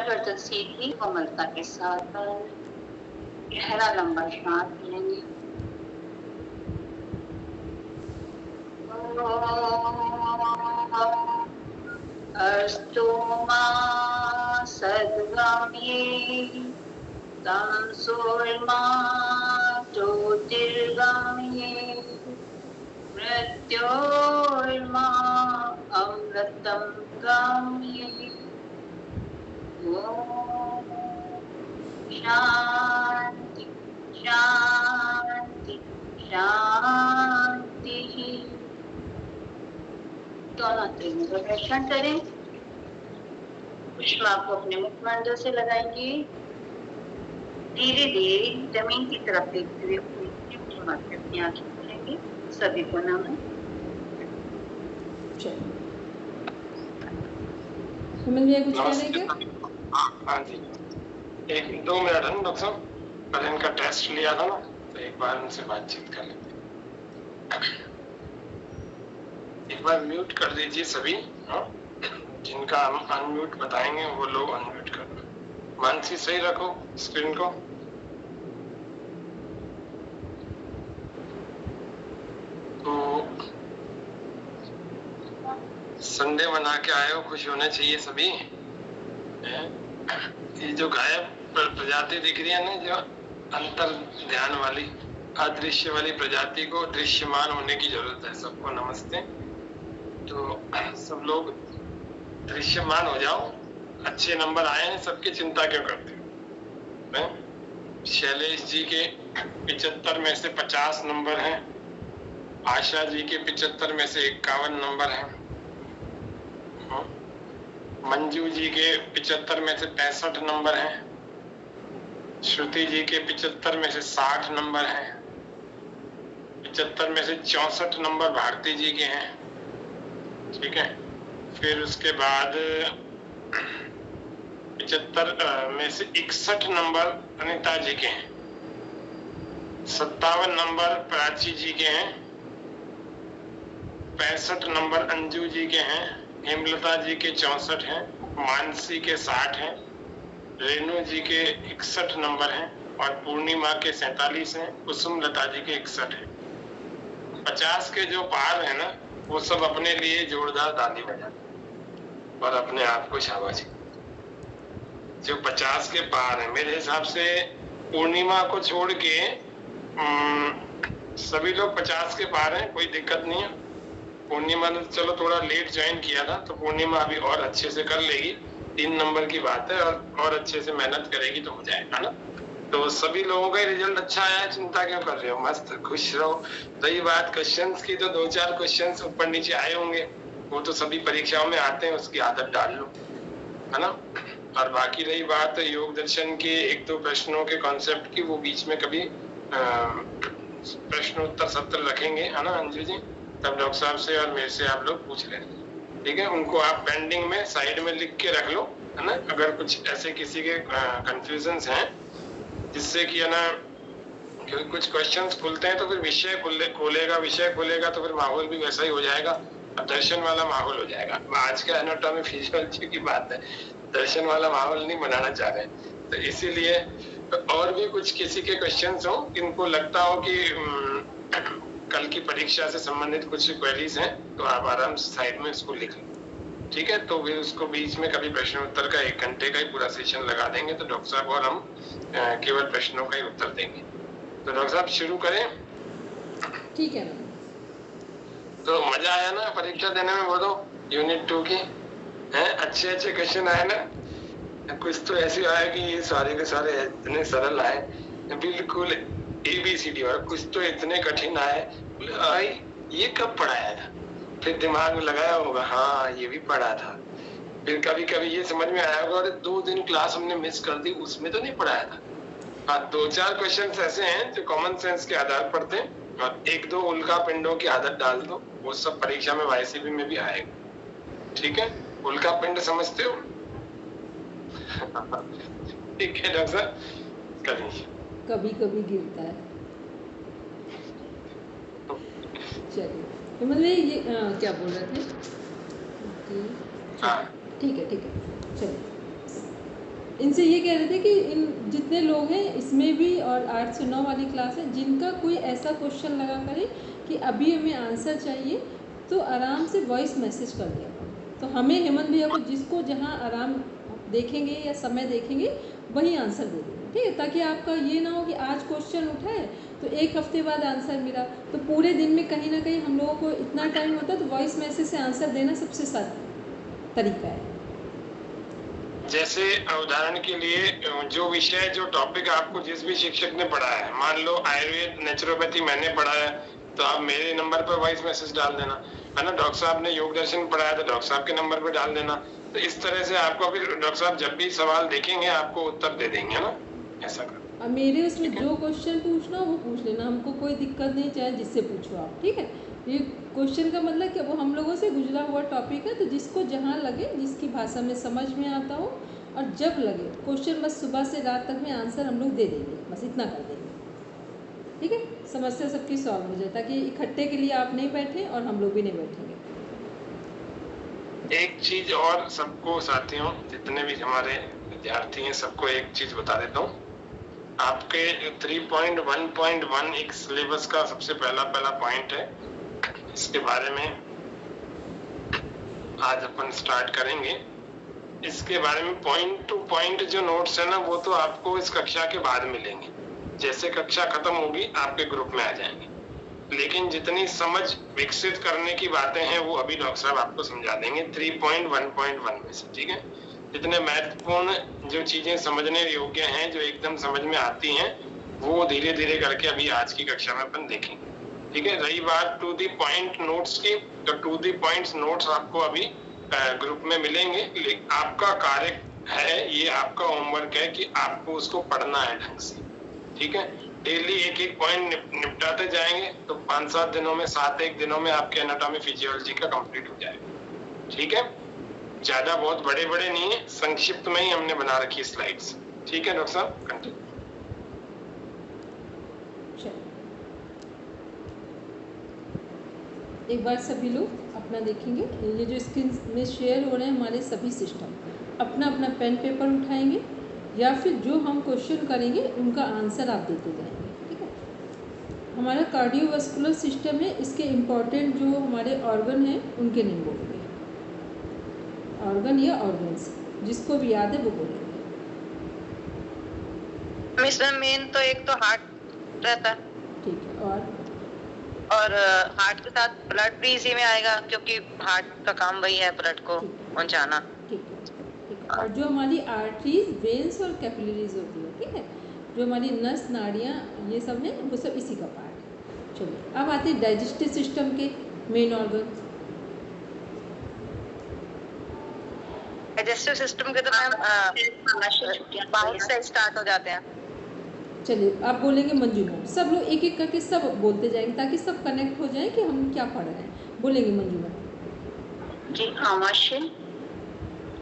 गर्दन सीधी कोमलता के साथ गहरा लंबा श्वास लेंगे। अस्तु मा सद्गाम्ये तं सूर्मा ज्योतिर्गाम्ये मृत्योर्मा अमृतं गाम्ये। ओम शांति शांति शांति। दोनों त्रिभुज दर्शन करें। उष्मा को अपने मुखमंडल से लगाएंगे। धीरे धीरे जमीन की तरफ देखते हुए अपनी आंखें खोलेंगे। सभी को नमन। कुछ कहने हाँ जी, 1-2 मिनट है ना डॉक्टर साहब, कल इनका टेस्ट लिया था ना, तो एक बार उनसे बातचीत कर लेते। एक बार म्यूट कर दीजिए सभी। हाँ, जिनका हम अनम्यूट बताएंगे वो लोग अनम्यूट कर दो। मानसी सही रखो स्क्रीन को। तो संडे मना के आए हो, खुश होने चाहिए सभी। ये जो गायब प्रजाति दिख रही है ना, जो अंतर ध्यान वाली अदृश्य वाली प्रजाति को दृश्यमान होने की जरूरत है। सबको नमस्ते। तो सब लोग दृश्यमान हो जाओ। अच्छे नंबर आए हैं, सबकी चिंता क्यों करते हो? शैलेश जी के 75 में से 50 नंबर हैं। आशा जी के 75 में से 51 नंबर हैं। मंजू जी के 75 में से 65 नंबर हैं। श्रुति जी के 75 में से 60 नंबर हैं। 75 में से 64 नंबर भारती जी के हैं। ठीक है, फिर उसके बाद 75 में से 61 नंबर अनिता जी के हैं। 57 नंबर प्राची जी के हैं। 65 नंबर अंजू जी के हैं। हेमलता जी के 64 हैं। मानसी के 60 हैं। रेणु जी के 61 नंबर हैं और पूर्णिमा के 47 हैं। कुसुम लता जी के 61 हैं। 50 के जो पार है ना, वो सब अपने लिए जोरदार ताली बजा और अपने आप को शाबाशी। जो 50 के पार है, मेरे हिसाब से पूर्णिमा को छोड़ के सभी लोग 50 के पार हैं, कोई दिक्कत नहीं है। पूर्णिमा ने चलो थोड़ा लेट ज्वाइन किया था, तो पूर्णिमा अभी और अच्छे से कर लेगी। 3 नंबर की बात है, और अच्छे से मेहनत करेगी तो हो जाएगा ना। तो सभी लोगों का रिजल्ट अच्छा आया है, चिंता क्यों कर रहे हो? मस्त खुश रहो। रही बात क्वेश्चंस की, तो 2-4 क्वेश्चंस ऊपर नीचे आए होंगे, वो तो सभी परीक्षाओं में आते हैं, उसकी आदत डाल लो, है ना। और बाकी रही बात योग दर्शन के 1-2 प्रश्नों के कॉन्सेप्ट की, वो बीच में कभी प्रश्न उत्तर सत्र रखेंगे, है ना अंजू जी। तब डॉक्टर साहब से और मेरे से आप लोग पूछ लें, ठीक है। उनको आप पेंडिंग में साइड में लिख के रख लो, है ना। अगर कुछ ऐसे किसी के कंफ्यूजन्स हैं जिससे कि है ना, क्योंकि कुछ क्वेश्चंस खुलते हैं तो फिर विषय खोलेगा, विषय खोलेगा तो फिर माहौल भी वैसा ही हो जाएगा, दर्शन वाला माहौल हो जाएगा। आज का एनाटॉमी फिजियोलॉजी की बात है, दर्शन वाला माहौल नहीं बनाना चाह रहे। तो इसीलिए और भी कुछ किसी के क्वेश्चंस हो, इनको लगता हो कि कल की परीक्षा से संबंधित कुछ क्वेरीज हैं, तो आप आराम से साइड में इसको लिख लो, ठीक है। तो फिर उसको बीच में कभी प्रश्न उत्तर का 1 घंटे का ही पूरा सेशन लगा देंगे, तो डॉक्टर साहब और हम केवल प्रश्नों का ही उत्तर देंगे। तो डॉक्टर साहब शुरू करें? ठीक है। तो मजा आया ना परीक्षा देने में? वो तो यूनिट 2 की हैं, अच्छे क्वेश्चन आए ना। कुछ तो ऐसे आया कि ये सारे के सारे इतने सरल आए, बिल्कुल ABCD, और कुछ तो इतने कठिन आए, ये कब पढ़ाया था? फिर दिमाग में लगाया होगा, हाँ ये भी पढ़ा था। फिर कभी कभी ये समझ में आया होगा, अरे 2 दिन क्लास हमने मिस कर दी, उसमें तो नहीं पढ़ाया था। हाँ, 2-4 क्वेश्चन ऐसे हैं जो कॉमन सेंस के आधार पर थे, और 1-2 उल्का पिंडों की आदत डाल दो, वो सब परीक्षा में YCB में भी आएगा, ठीक है। उल्का पिंड समझते हो? ठीक है डॉक्टर साहब, करिए। कभी कभी गिरता है। चलिए, तो मतलब ये क्या बोल रहे थे? हाँ ठीक है चलिए। इनसे ये कह रहे थे कि इन जितने लोग हैं इसमें भी और 8 से 9 वाली क्लास है, जिनका कोई ऐसा क्वेश्चन लगा करे कि अभी हमें आंसर चाहिए, तो आराम से वॉइस मैसेज कर दिया करो। तो हमें हेमंत भैया को जिसको जहाँ आराम देखेंगे या समय देखेंगे वही आंसर दे देंगे, ठीक है, ताकि आपका ये ना हो कि आज क्वेश्चन उठा है तो एक हफ्ते बाद आंसर मिला, तो पूरे दिन में कहीं ना कहीं हम लोगों को इतना टाइम होता है, तो वॉइस मैसेज से आंसर देना सबसे सही तरीका है। जैसे उदाहरण के लिए जो विषय जो टॉपिक आपको जिस भी शिक्षक ने पढ़ाया है, मान लो आयुर्वेद नेचुरोपैथी मैंने पढ़ाया है, तो आप मेरे नंबर पर वॉइस मैसेज डाल देना, है ना। डॉक्टर साहब ने योग दर्शन पढ़ाया तो डॉक्टर साहब के नंबर पर डाल देना। तो इस तरह से आपको फिर डॉक्टर साहब जब भी सवाल देखेंगे आपको उत्तर दे देंगे ना, ऐसा कर। अब मेरे उसमें जो क्वेश्चन पूछना वो पूछ लेना, हमको कोई दिक्कत नहीं, चाहे जिससे पूछो आप, ठीक है। ये क्वेश्चन का मतलब कि वो हम लोगों से गुजरा हुआ टॉपिक है, तो जिसको जहाँ लगे, जिसकी भाषा में समझ में आता हो, और जब लगे क्वेश्चन, बस सुबह से रात तक में आंसर हम लोग दे देंगे, बस इतना कर देंगे, ठीक है। समस्या सबकी सॉल्व हो जाए, ताकि इकट्ठे के लिए आप नहीं बैठे और हम लोग भी नहीं बैठेंगे। एक चीज और सबको, साथियों जितने भी हमारे विद्यार्थी हैं, सबको एक चीज बता देता हूँ। आपके 3.1.1 एक सिलेबस का सबसे पहला पॉइंट है, इसके बारे में आज अपन स्टार्ट करेंगे। इसके बारे में पॉइंट टू पॉइंट जो नोट्स है ना, वो तो आपको इस कक्षा के बाद मिलेंगे। जैसे कक्षा खत्म होगी आपके ग्रुप में आ जाएंगे, लेकिन जितनी समझ विकसित करने की बातें हैं वो अभी डॉक्टर साहब आपको समझा देंगे 3.1.1 में से, ठीक है। जितने महत्वपूर्ण जो चीजें समझने योग्य हैं, जो एकदम समझ में आती हैं, वो धीरे धीरे करके अभी आज की कक्षा में अपन देखेंगे, ठीक है। रही बात टू दी पॉइंट नोट्स की, तो टू दी पॉइंट्स नोट्स आपको अभी ग्रुप में मिलेंगे। आपका कार्य है, ये आपका होमवर्क है कि आपको उसको पढ़ना है ढंग से, ठीक है। डेली एक एक पॉइंट निपटाते जाएंगे तो 5-7 दिनों में, 7-1 दिनों में आपके एनाटॉमी फिजियोलॉजी का कंप्लीट हो जाएगा, ठीक है। ज्यादा बहुत बड़े बड़े नहीं है, संक्षिप्त में ही हमने बना रखी स्लाइड्स, ठीक है। डॉक्टर साहब कंटिन्यू। एक बार सभी लोग अपना देखेंगे, ये जो स्क्रीन में शेयर हो रहे हैं हमारे सभी सिस्टम, अपना अपना पेन पेपर उठाएंगे, या फिर जो हम क्वेश्चन करेंगे उनका आंसर आप देते जाएंगे, ठीक है। हमारा कार्डियोवास्कुलर सिस्टम है, इसके इम्पॉर्टेंट जो हमारे ऑर्गन हैं उनके नहीं बोलेंगे, ऑर्गन या ऑर्गन्स, जिसको भी याद है वो बोलेंगे। इसमें मेन तो एक तो हार्ट रहता है, ठीक है, और हार्ट के साथ ब्लड भी इसी में आएगा, क्योंकि हार्ट का काम वही है ब्लड को पहुंचाना, ठीक है, ठीक है। और जो हमारी आर्टरीज, वेन्स और कैपिलरीज होती है, ठीक है, जो हमारी नस, नाड़ियाँ, ये सब है, वो सब इसी का पार्ट है। चलिए अब आते हैं डाइजेस्टिव सिस्टम के मेन ऑर्गन। डाइजेस्टिव सिस्टम के तो मैम बाउल से स्टार्ट हो जाते हैं। चलिए आप बोलेंगे मंजू मैम, सब लोग एक एक करके सब बोलते जाएंगे, ताकि सब कनेक्ट हो जाए कि हम क्या पढ़ रहे हैं। बोलेंगे मंजू मैम जी। आमाशय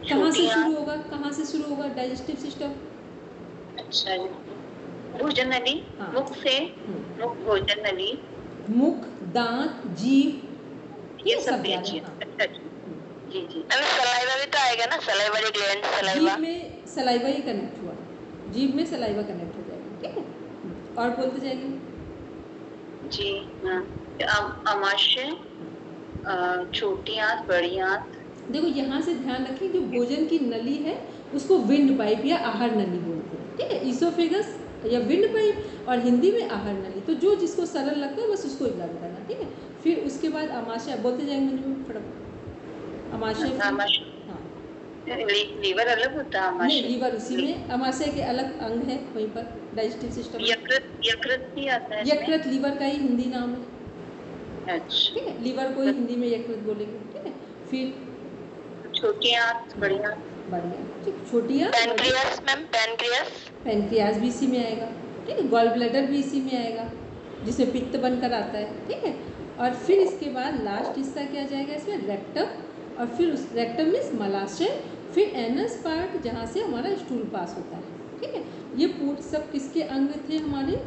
कहाँ से शुरू होगा, कहाँ से शुरू होगा डाइजेस्टिव सिस्टम? अच्छा, भोजन नली, हाँ। मुख से, मुख भोजन नली, मुख, दांत, जीभ, ये सब याद है। अच्छा जी जी। सलाइवा भी तो आएगा ना, सलाइवरी ग्लैंड, सलाइवा। जीभ में सलाइवा ही कनेक्ट हुआ, जीभ में सलाइवा कनेक्ट हो जाएगा, ठीक है। और बोलते जाएंगे जी। आमाशय, छोटी आंत, बड़ी आंत। देखो यहाँ से ध्यान रखें, जो भोजन की नली है उसको विंड पाइप या आहार नली बोलते हैं, ठीक है। ईसोफेगस या विंड पाइप, और हिंदी में आहार नली। तो जो जिसको सरल लगता है बस उसको याद करना, ठीक है। फिर उसके बाद आमाशय बोलते जाएंगे मुझे फटाफट। आमाशय, हाँ, लीवर अलग होता है नहीं, आमाशय। लीवर उसी में, आमाशय के अलग अंग है वहीं पर डाइजेस्टिव सिस्टम। यकृत भी आता है। यकृत लीवर का ही हिंदी नाम है, अच्छा, ठीक है। लीवर को ही हिंदी में यकृत बोलेंगे, ठीक है। फिर छोटी आंत, बड़ी आंत। बढ़िया, ठीक। छोटी आंत, पैनक्रियास मैम, पैनक्रियास। पैनक्रियास भी इसी में आएगा, ठीक है। गॉल ब्लैडर भी इसी में आएगा, जिसमें पित्त बनकर आता है, ठीक है। और फिर इसके बाद लास्ट हिस्सा क्या जाएगा इसमें, रेक्टम, और फिर उस रेक्टम में मलाशय, फिर एनस पार्ट जहाँ से हमारा स्टूल पास होता है, ठीक है। ये पूरे सब किसके अंग थे हमारे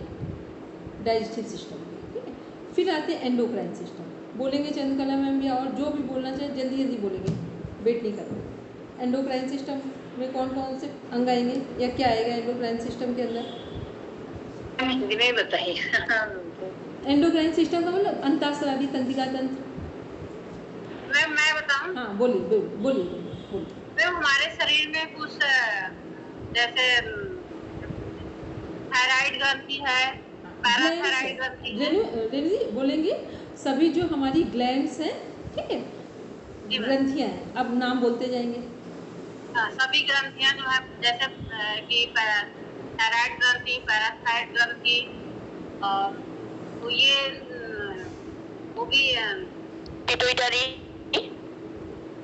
डाइजेस्टिव सिस्टम के, ठीक है। फिर आते हैं एंडोक्राइन सिस्टम, बोलेंगे चंद्रकला मैम भी, और जो भी बोलना चाहे जल्दी जल्दी बोलेंगे, वेट नहीं करना। एंडोक्राइन सिस्टम में कौन कौन से अंग आएंगे या क्या आएगा एंडोक्राइन सिस्टम के अंदर? हिंदी में बताइए। एंडोक्राइन सिस्टम का मतलब अंतःस्रावी तंत्रिका तंत्र। मैं बताऊं? हाँ बोलिए बोलिए। मैम हमारे शरीर में कुछ जैसे थायराइड ग्रंथि है, पैराथायराइड ग्रंथि है। रेणु जी बोलेंगे सभी जो हमारी ग्लैंड्स हैं, ठीक है, ग्रंथियां हैं, अब नाम बोलते जाएंगे। हाँ, सभी ग्रंथियां जो है जैसे कि थायराइड ग्रंथि, पैराथायराइड ग्रंथि, और तो ये वो भी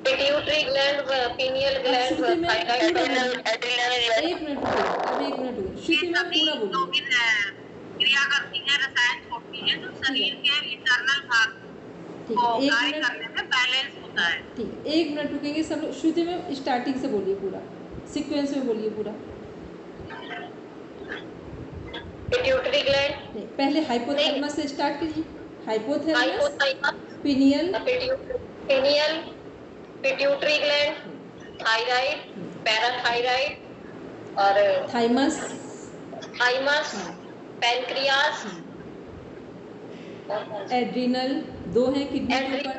pituitary gland, pineal gland, thyroid, adrenal. एक मिनट रुकिए, श्रुति मैम पूरा बोलिए। क्रिया करती है, रसायन छोड़ती है, जो शरीर के इंटरनल भाग ठीक को है, कार्य करने में बैलेंस होता है। ठीक है, 1 मिनट रुकेंगे सब लोग। श्रुति मैम स्टार्टिंग से बोलिए, पूरा सीक्वेंस में बोलिए पूरा। पिट्यूटरी ग्लैंड, नहीं, पहले हाइपोथैलेमस से स्टार्ट कीजिए। Hypothalamus, pineal, pineal, pituitary gland, thyroid, parathyroid और थाइमस, पैनक्रियास, एड्रिनल, 2 हैं किडनी के ऊपर,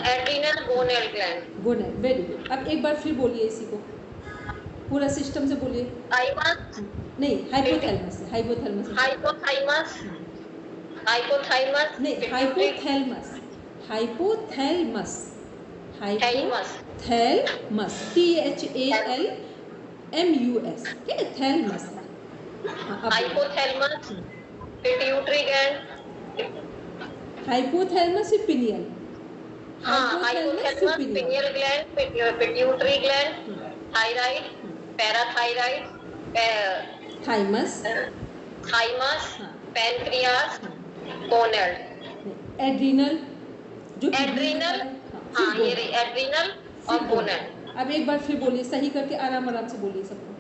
adrenal, gonadal gland. Gonadal, very good. अब एक बार फिर बोलिए इसी को, पूरा सिस्टम से बोलिए। थाइमस, नहीं, हाइपोथैलेमस से, हाइपोथैलेमस से। हाइपोथाइमस, हाइपोथाइमस, नहीं, हाइपोथैलेमस, हाइपोथैलेमस, हाइपोथैलेमस, THALMUS, ठीक है, thalamus. Hypothalamus, pituitary gland, hypothalamus से pineal, hypothalamus, pineal gland, pituitary gland, thyroid, parathyroid, thymus, pancreas, gonadal, adrenal, जो एड्रिनल, ये एड्रिनल और गोनेल। अब एक बार फिर बोलिए, सही करके आराम से बोलिए सबको।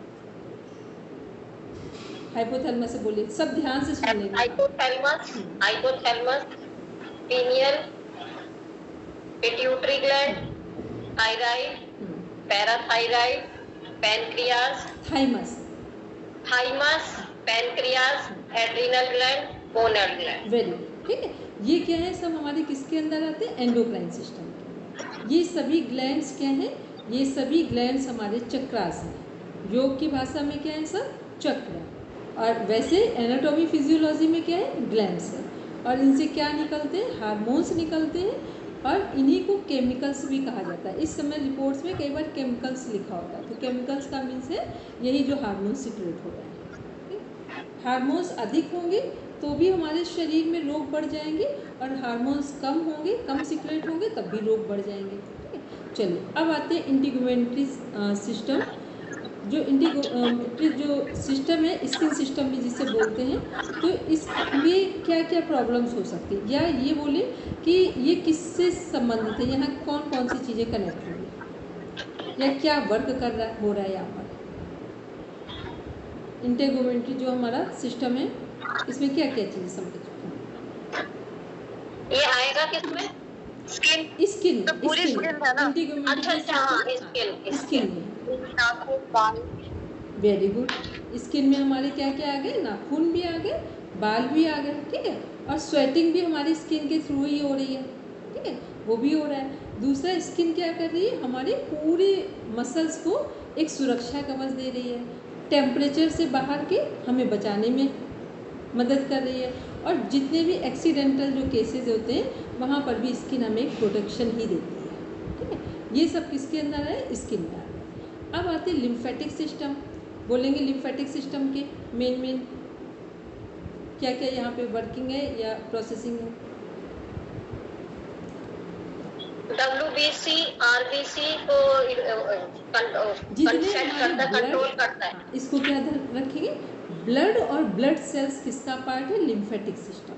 हाइपोथैलेमस से बोलिए, सब ध्यान से सुन लेंगे। Hypothalamus, pineal, pituitary gland, thyroid, parathyroid, pancreas, thymus, pancreas, adrenal gland, gonadal gland. Very good, ठीक है। ये क्या है, सब हमारे किसके अंदर आते हैं? एंडोक्राइन सिस्टम के। ये सभी ग्लैंड्स क्या हैं? ये सभी ग्लैंड्स हमारे चक्रास हैं। योग की भाषा में क्या है सर? चक्र। और वैसे एनाटॉमी फिजियोलॉजी में क्या है? ग्लैंड्स है। और इनसे क्या निकलते हैं? हार्मोन्स निकलते हैं, और इन्हीं को केमिकल्स भी कहा जाता है। इस समय रिपोर्ट्स में कई बार केमिकल्स लिखा होता है, तो केमिकल्स का मीन्स है यही जो हार्मोन सिक्रेट हो रहे हैं। हार्मोन्स अधिक होंगे तो भी हमारे शरीर में रोग बढ़ जाएंगे, और हार्मोन्स कम होंगे, कम सिक्रेट होंगे, तब भी रोग बढ़ जाएंगे। ठीक है, चलिए अब आते हैं इंटीग्यूमेंट्री सिस्टम। जो इंटीग्यूमेंट्री जो सिस्टम है, स्किन सिस्टम भी जिसे बोलते हैं, तो इसमें क्या क्या प्रॉब्लम्स हो सकती है, या ये बोले कि ये किससे संबंधित है, यहाँ कौन कौन सी चीज़ें कनेक्ट होंगी, या क्या वर्क हो रहा है यहाँ पर। इंटीग्यूमेंट्री जो हमारा सिस्टम है, इसमें क्या क्या चीज़ें समझ, ये आएगा किसमें? स्किन, तो पूरी स्किन है ना? स्किन में। Very good. स्किन में हमारे क्या क्या आ गए? नाखून भी आ गए, बाल भी आ गए, ठीक है, और स्वेटिंग भी हमारी स्किन के थ्रू ही हो रही है, ठीक है, वो भी हो रहा है। दूसरा, स्किन क्या कर रही है? हमारे पूरे मसल्स को एक सुरक्षा कवच दे रही है, टेम्परेचर से बाहर के हमें बचाने में मदद कर रही है, और जितने भी एक्सीडेंटल जो केसेस होते हैं वहाँ पर भी स्किन हमें प्रोटेक्शन ही देती है, ठीक है। ये सब किसके अंदर है? स्किन में आ रहा है। अब आते हैं लिम्फेटिक सिस्टम। बोलेंगे लिम्फेटिक सिस्टम के मेन क्या क्या यहाँ पे वर्किंग है या प्रोसेसिंग है? WBC, RBC को कंट्रोल करता है। इसको क्या रखेंगे? ब्लड और ब्लड सेल्स किसका पार्ट है? Lymphatic system.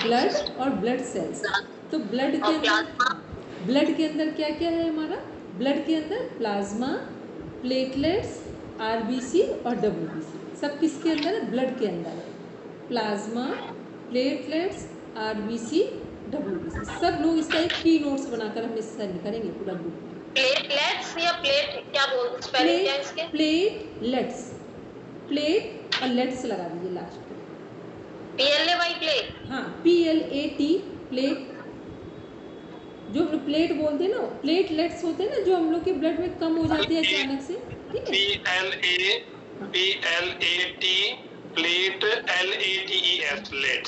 ब्लड और ब्लड सेल्स। तो ब्लड के अंदर क्या क्या है हमारा? ब्लड के अंदर प्लाज्मा, प्लेटलेट्स, RBC और WBC, सब किसके अंदर है? ब्लड के अंदर है। प्लाज्मा, प्लेटलेट्स, RBC, WBC, सब लोग इसका एक की नोट्स बनाकर हम इससे करेंगे पूरा ग्रुप। प्लेटलेट्स या प्लेट, क्या बोल स्पेलिंग क्या है इसके? प्लेटलेट्स, प्लेट और लेट्स लगा दीजिए लास्ट पे। PLAY plate. हाँ, PLAT प्लेट। जो प्लेट बोलते हैं ना, प्लेटलेट्स होते हैं ना, जो हम लोग के ब्लड में कम हो जाती है अचानक से, ठीक है। Plate LATES late.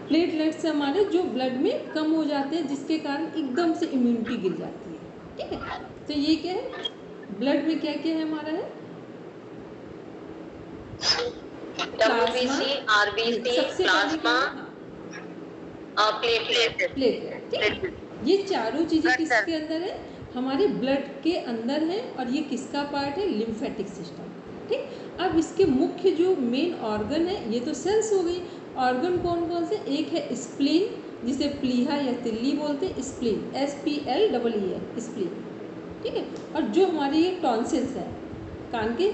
प्लेटलेट्स हमारे जो ब्लड में कम हो जाते हैं, जिसके कारण एकदम से इम्यूनिटी गिर जाती है, ठीक है। तो ये क्या है, ब्लड में क्या क्या है हमारा है, WBC, RBC, सबसे प्लाज्मा, हाँ, प्लेटलेट। प्लेटलेट, ठीक है। ये चारों चीजें किसके अंदर है, हमारे ब्लड के अंदर है, और ये किसका पार्ट है, लिम्फेटिक सिस्टम, ठीक। अब इसके मुख्य जो मेन ऑर्गन है, ये तो सेल्स हो गई। ऑर्गन कौन कौन से, एक है स्प्लीन, जिसे प्लीहा या तिल्ली बोलते हैं, स्प्लीन, SPLEE, स्प्लीन, ठीक है। और जो हमारे ये टॉन्सिल्स है, कान के,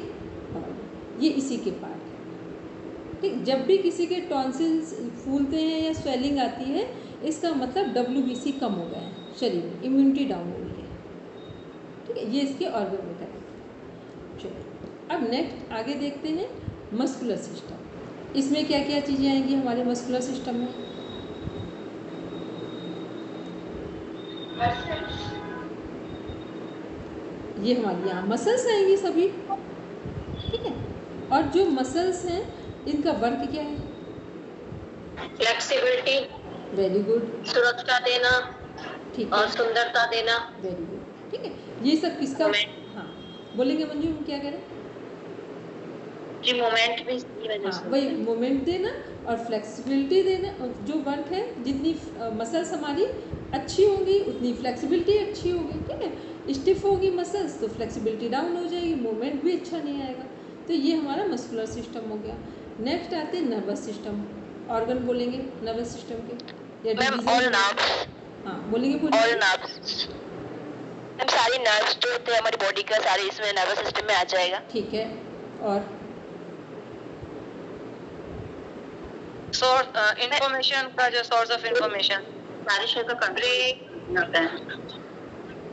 ये इसी के पार्ट है, ठीक। जब भी किसी के टॉन्सिल्स फूलते हैं या स्वेलिंग आती है, इसका मतलब WBC कम हो गया है शरीर में, इम्यूनिटी डाउन हो गई है, ठीक है। ये इसके ऑर्गन में करेक्ट। चलिए अब नेक्स्ट आगे देखते हैं मस्कुलर सिस्टम। इसमें क्या क्या चीज़ें आएंगी हमारे मस्कुलर सिस्टम में, ये हमारी यहाँ मसल्स आएंगी सभी, ठीक है। और जो मसल्स हैं, इनका वर्क क्या है, फ्लेक्सिबिलिटी, वेरी गुड, सुरक्षा देना, ठीक और है, सुंदरता देना। वेरी गुड, ठीक है। ये सब किसका, हाँ बोलेंगे मंजू, हम क्या कह रहे हैं, जी मोमेंट भी इसकी वजह हाँ से, वही मोमेंट देना और फ्लेक्सिबिलिटी देना। और जो वर्क है, जितनी मसल्स हमारी अच्छी होंगी, उतनी फ्लेक्सिबिलिटी अच्छी होगी, ठीक है। स्टिफ होगी मसल्स तो फ्लेक्सिबिलिटी डाउन हो जाएगी, मूवमेंट भी अच्छा नहीं आएगा। तो ये हमारा मस्कुलर सिस्टम हो गया। नेक्स्ट आते हैं नर्वस सिस्टम। ऑर्गन बोलेंगे नर्वस सिस्टम के, या डिवीजन, हाँ बोलेंगे, ऑल नर्व्स, हम सारी नर्व्स जो होते हैं हमारी बॉडी का, सारे इसमें नर्वस सिस्टम में आ जाएगा, ठीक है। और सोर्स इंफॉर्मेशन का, जो सोर्स ऑफ इंफॉर्मेशन, सारे शरीर का कंट्रोल होता है,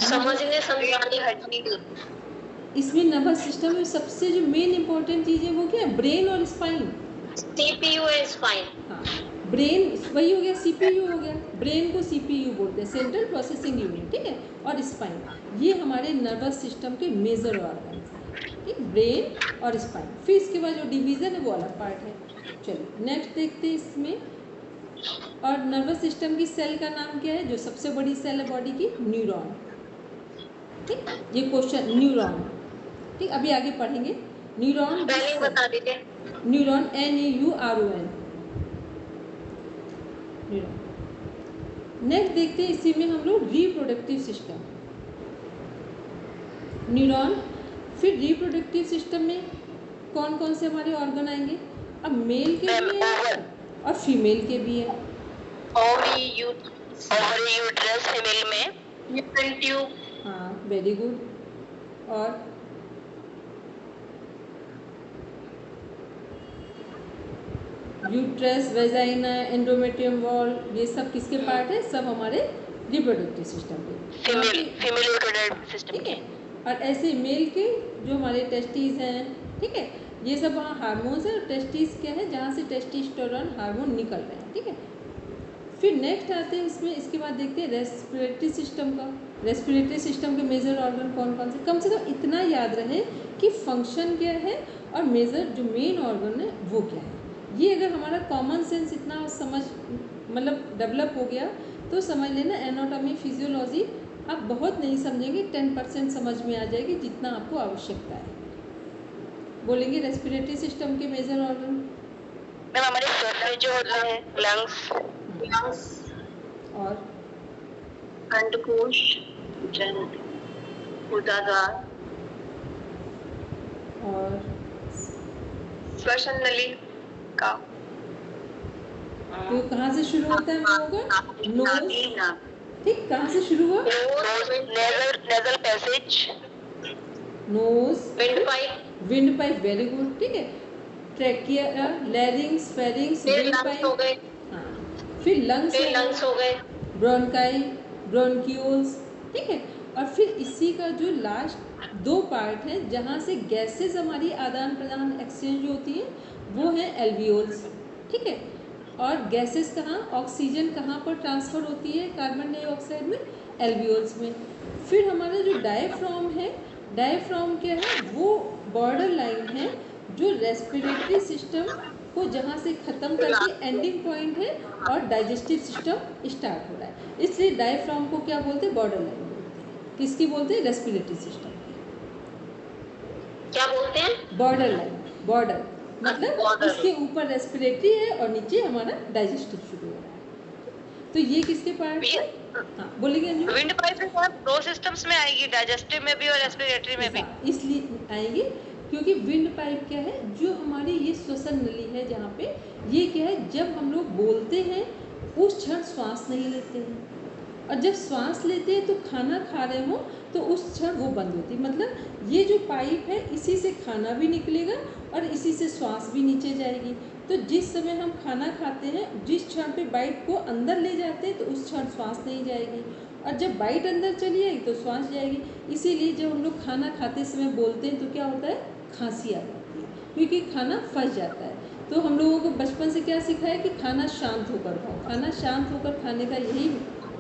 समझने समझाने हटने। इसमें नर्वस सिस्टम में सबसे जो मेन इंपॉर्टेंट चीज़ है वो क्या है, ब्रेन और स्पाइन। CPU है स्पाइन। हाँ, ब्रेन वही हो गया, CPU हो गया। ब्रेन को CPU बोलते हैं, सेंट्रल प्रोसेसिंग यूनिट, ठीक है। और स्पाइन, ये हमारे नर्वस सिस्टम के मेजर ऑर्गन हैं, ठीक, ब्रेन और स्पाइन। फिर इसके बाद जो डिवीज़न है वो अलग पार्ट है। चलिए नेक्स्ट देखते हैं इसमें। और नर्वस सिस्टम की सेल का नाम क्या है, जो सबसे बड़ी सेल है बॉडी की, न्यूरॉन, ठीक। ये क्वेश्चन न्यूरॉन, ठीक, अभी आगे पढ़ेंगे। न्यूरॉन, स्पेलिंग बता दीजिए। Neuron NEURON, neuron. नेक्स्ट देखते हैं इसी में हम लोग रिप्रोडक्टिव सिस्टम, न्यूरॉन। फिर रिप्रोडक्टिव सिस्टम में कौन कौन से हमारे ऑर्गन आएंगे, अब मेल के भी है और फीमेल के भी है। ओवरी यूट्रस फीमेल में, न्यूरल ट्यूब, हाँ वेरी गुड। और यूट्रस, वेजाइना, एंडोमेट्रियम वॉल, ये सब किसके पार्ट है, सब हमारे रिप्रोडक्टिव सिस्टम के, फीमेल रिप्रोडक्टिव सिस्टम ठीक है। और ऐसे मेल के जो हमारे टेस्टिस हैं, ठीक है, ये सब वहाँ हार्मोन्स है। टेस्टिस क्या है, जहाँ से टेस्टोस्टेरोन हार्मोन निकल रहे हैं, ठीक है। फिर नेक्स्ट आते हैं इसमें, इसके बाद देखते हैं रेस्पिरेटरी सिस्टम का। रेस्पिरेटरी सिस्टम के मेजर ऑर्गन कौन कौन से, कम से कम इतना याद रहे कि फंक्शन क्या है और मेजर जो मेन ऑर्गन है वो क्या है। ये अगर हमारा कॉमन सेंस इतना समझ मतलब डेवलप हो गया तो समझ लेना एनाटॉमी फिजियोलॉजी आप बहुत नहीं समझेंगे, 10% समझ में आ जाएगी जितना आपको आवश्यकता है। बोलेंगे रेस्पिरेटरी सिस्टम के मेजर ऑर्गन, मैम हमारे फेफड़े जो होते हैं, लंग्स और अंडकोश, गुदाद्वार, और श्वसन नली का, तो कहाँ से शुरू होता है हम लोगों का, नोज, ठीक, कहाँ से शुरू हुआ, nasal passage, nose, windpipe, very good, ठीक है। Trachea, larynx, pharynx, windpipe, हाँ। फिर लंग्स हो गए, ब्रोंकाई, ब्रोंक्यूल्स, ठीक है। और फिर इसी का जो लास्ट 2 पार्ट है जहाँ से गैसेस हमारी आदान प्रदान एक्सचेंज होती है वो है एल्वियोल्स, ठीक है। और गैसेस कहाँ, ऑक्सीजन कहाँ पर ट्रांसफ़र होती है कार्बन डाइऑक्साइड में, एल्वियोल्स में। फिर हमारा जो डायफ्राम है, डायफ्राम क्या है, वो बॉर्डर लाइन है जो रेस्पिरेटरी सिस्टम को जहाँ से ख़त्म करके एंडिंग पॉइंट है और डाइजेस्टिव सिस्टम स्टार्ट हो रहा है, इसलिए डायफ्राम को क्या बोलते हैं, बॉर्डर लाइन बोलते हैं। किसकी बोलते हैं, रेस्पिरेटरी सिस्टम की। क्या बोलते हैं? बॉर्डर लाइन, बॉर्डर मतलब Border. उसके ऊपर रेस्पिरेटरी है और नीचे हमारा डाइजेस्टिव शुरू हो रहा है। तो ये किसके पार्ट है? हाँ बोलिए अंजू। विंड पाइप दो सिस्टम्स में आएगी, डाइजेस्टिव में भी और रेस्पिरेटरी में भी। हाँ, इसलिए आएंगे क्योंकि विंड पाइप क्या है, जो हमारी ये श्वसन नली है जहाँ पे, ये क्या है, जब हम लोग बोलते हैं उस क्षण श्वास नहीं लेते हैं, और जब श्वास लेते हैं तो खाना खा रहे हो तो उस क्षण वो बंद होती है। मतलब ये जो पाइप है इसी से खाना भी निकलेगा और इसी से श्वास भी नीचे जाएगी। तो जिस समय हम खाना खाते हैं, जिस क्षण पे बाइट को अंदर ले जाते हैं तो उस क्षण श्वास नहीं जाएगी, और जब बाइट अंदर चली आएगी तो श्वास जाएगी। इसीलिए जब हम लोग खाना खाते समय बोलते हैं तो क्या होता है, खांसी आ जाती है, क्योंकि खाना फंस जाता है। तो हम लोगों को बचपन से क्या सिखाया कि खाना शांत होकर खाओ। खाना शांत होकर खाने का यही